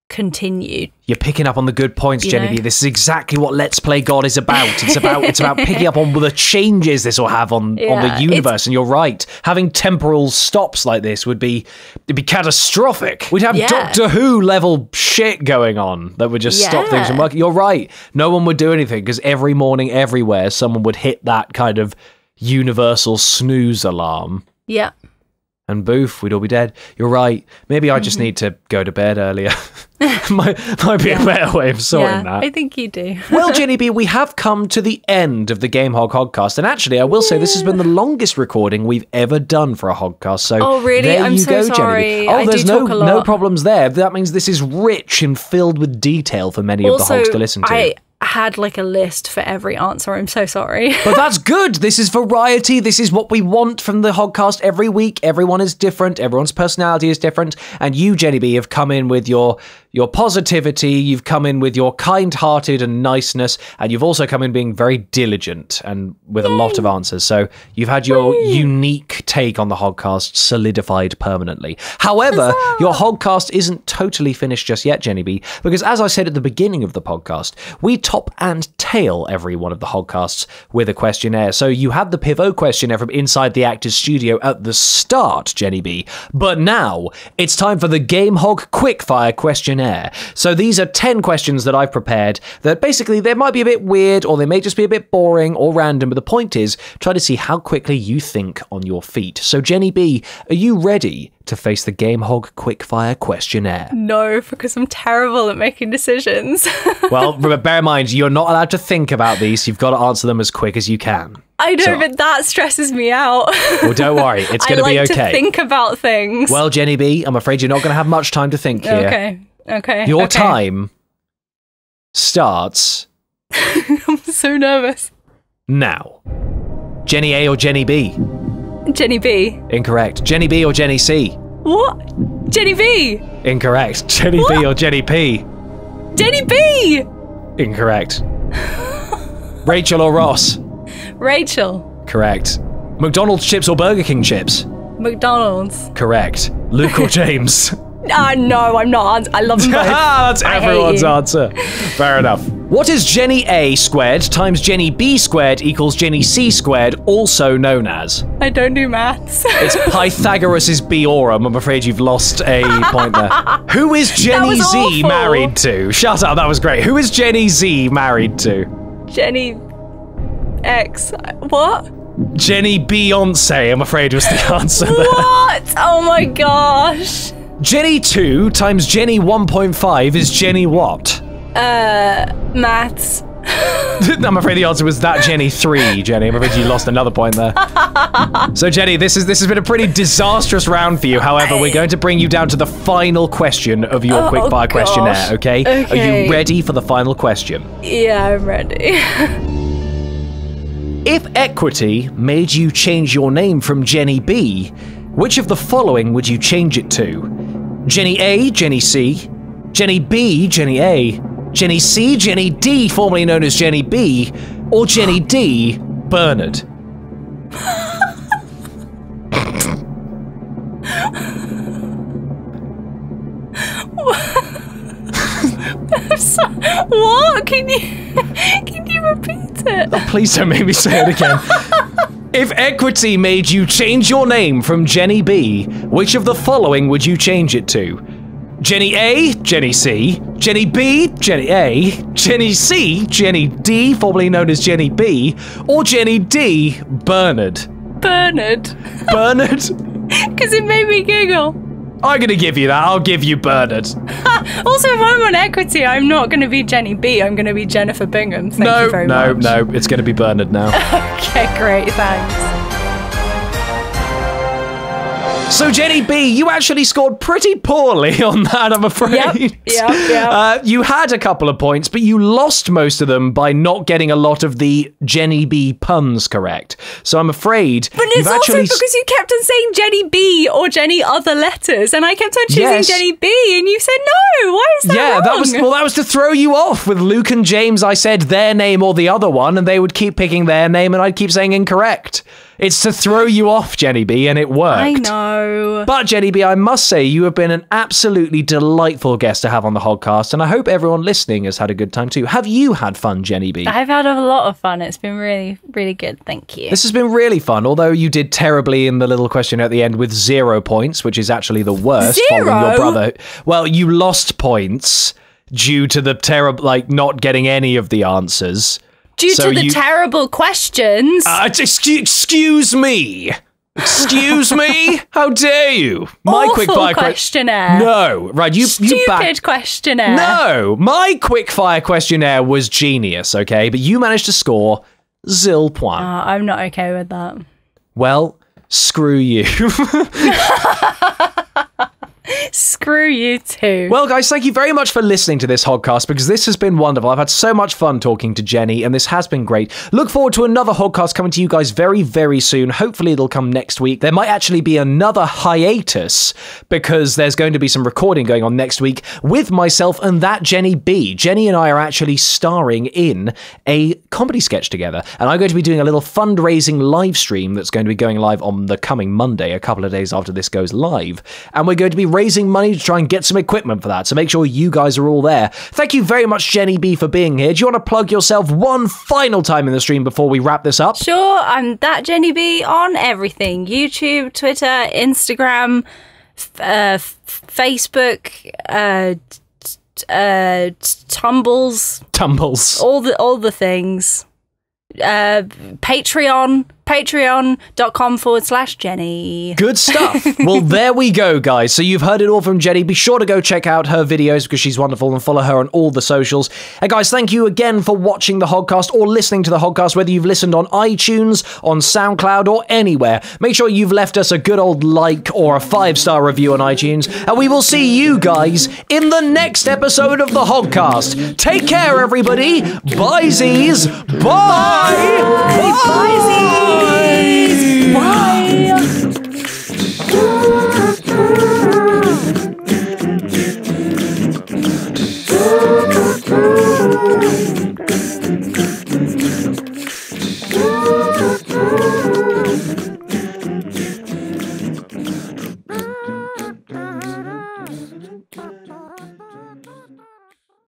continue. You're picking up on the good points, You Jenny know? Bee. This is exactly what Let's Play God is about. It's about picking up on the changes this will have on the universe. And you're right. Having temporal stops like this it'd be catastrophic. We'd have Doctor Who level shit going on that would just stop things from working. You're right. No one would do anything, because every morning, everywhere, someone would hit that kind of universal snooze alarm. Yeah. And boof, we'd all be dead. You're right. Maybe I just need to go to bed earlier. might be a better way of sorting that. I think you do. Well, Jenny Bee, we have come to the end of the Game Hog HogCast. And actually, I will say this has been the longest recording we've ever done for a HogCast. So oh, really? there I'm you so go, sorry. Jenny Bee. Oh, I there's do talk a lot. no problems there. That means this is rich and filled with detail for many of the hogs to listen to. I had like a list for every answer. I'm so sorry. But that's good. This is variety. This is what we want from the HogCast every week. Everyone is different. Everyone's personality is different. And you, Jenny Bee, have come in with your positivity. You've come in with your kind-hearted and niceness. And you've also come in being very diligent and with a lot of answers. So you've had your unique take on the HogCast solidified permanently. However, your HogCast isn't totally finished just yet, Jenny Bee, because as I said at the beginning of the podcast, we top and tail every one of the HogCasts with a questionnaire. So you had the Pivot questionnaire from inside the actor's studio at the start, Jenny Bee, but now it's time for the Game Hog Quickfire questionnaire. So these are 10 questions that I've prepared that basically they might be a bit weird or they may just be a bit boring or random, but the point is try to see how quickly you think on your feet. So Jenny Bee, are you ready to face the Game Hog Quickfire questionnaire? No, because I'm terrible at making decisions. Well, bear in mind, you're not allowed to think about these. You've got to answer them as quick as you can. I know, but that stresses me out. Well, don't worry. It's going to be okay. I like to think about things. Well, Jenny Bee, I'm afraid you're not going to have much time to think here. Okay. Your time starts... I'm so nervous. Now. Jenny A or Jenny B? Jenny B. Incorrect. Jenny B or Jenny C? What? Jenny B. Incorrect. Jenny B or Jenny P? Jenny B. Incorrect. Rachel or Ross? Rachel. Correct. McDonald's chips or Burger King chips? McDonald's. Correct. Luke or James? No, I'm not. I love them both. That's everyone's answer. Fair enough. What is Jenny A squared times Jenny B squared equals Jenny C squared, also known as? I don't do maths. It's Pythagoras' Beorum. I'm afraid you've lost a point there. Who is Jenny Z awful. married to? Shut up, that was great. Who is Jenny Z married to? Jenny X. What? Jenny Beyonce, I'm afraid, was the answer there. What? Oh my gosh. Jenny 2 times Jenny 1.5 is Jenny what? Maths. I'm afraid the answer was that Jenny 3, Jenny. I'm afraid you lost another point there. So, Jenny, this has been a pretty disastrous round for you. However, we're going to bring you down to the final question of your quickfire questionnaire, okay? Are you ready for the final question? Yeah, I'm ready. If equity made you change your name from Jenny B, which of the following would you change it to? Jenny A, Jenny C, Jenny B, Jenny A, Jenny C, Jenny D, formerly known as Jenny B, or Jenny D, Bernard? What? Can you repeat it? Oh, please don't make me say it again. If equity made you change your name from Jenny B, which of the following would you change it to? Jenny A, Jenny C, Jenny B, Jenny A, Jenny C, Jenny D, formerly known as Jenny B, or Jenny D, Bernard? Bernard. Bernard? Because it made me giggle. I'm gonna give you that. I'll give you Bernard. Also, if I'm on equity, I'm not going to be Jenny B. I'm going to be Jennifer Bingham. Thank you very much. No. It's gonna be Bernard now. Okay, great. Thanks. So, Jenny B, you actually scored pretty poorly on that, I'm afraid. Yep. You had a couple of points, but you lost most of them by not getting a lot of the Jenny B puns correct. So I'm afraid But it's also because you kept on saying Jenny B or Jenny other letters, and I kept on choosing Jenny B, and you said no. Why is that wrong? that was to throw you off. With Luke and James, I said their name or the other one, and they would keep picking their name, and I'd keep saying incorrect. It's to throw you off, Jenny B, and it worked. I know. But, Jenny B, I must say, you have been an absolutely delightful guest to have on the HogCast, and I hope everyone listening has had a good time too. Have you had fun, Jenny B? I've had a lot of fun. It's been really, really good. Thank you. This has been really fun, although you did terribly in the little question at the end with 0 points, which is actually the worst. 0? Following your brother. Well, you lost points due to the not getting any of the answers. Due to the terrible questions. Excuse me. Excuse me? How dare you? My quickfire questionnaire. No, right, Stupid questionnaire. No, my quickfire questionnaire was genius, okay? But you managed to score 0 points. I'm not okay with that. Well, screw you. Screw you too. Well, guys, thank you very much for listening to this HogCast, because this has been wonderful. I've had so much fun talking to Jenny, and this has been great. Look forward to another HogCast coming to you guys very, very soon. Hopefully it'll come next week. There might actually be another hiatus, because there's going to be some recording going on next week with myself and ThatJennyBee. Jenny and I are actually starring in a comedy sketch together, and I'm going to be doing a little fundraising live stream that's going to be going live on the coming Monday, a couple of days after this goes live, and we're going to be raising money to try and get some equipment for that, so make sure you guys are all there. Thank you very much, Jenny B, for being here. Do you want to plug yourself one final time in the stream before we wrap this up? Sure, I'm ThatJennyBee on everything. YouTube, Twitter, Instagram, Facebook, Tumbles. All the things. Patreon.com/Jenny. Good stuff. Well, there we go, guys. So you've heard it all from Jenny. Be sure to go check out her videos because she's wonderful, and follow her on all the socials. And guys, thank you again for watching the HogCast or listening to the HogCast, whether you've listened on iTunes, on SoundCloud, or anywhere. Make sure you've left us a good old like or a 5-star review on iTunes, and we will see you guys in the next episode of the HogCast. Take care, everybody. Bye-sies. Bye. Bye. Bye. Bye.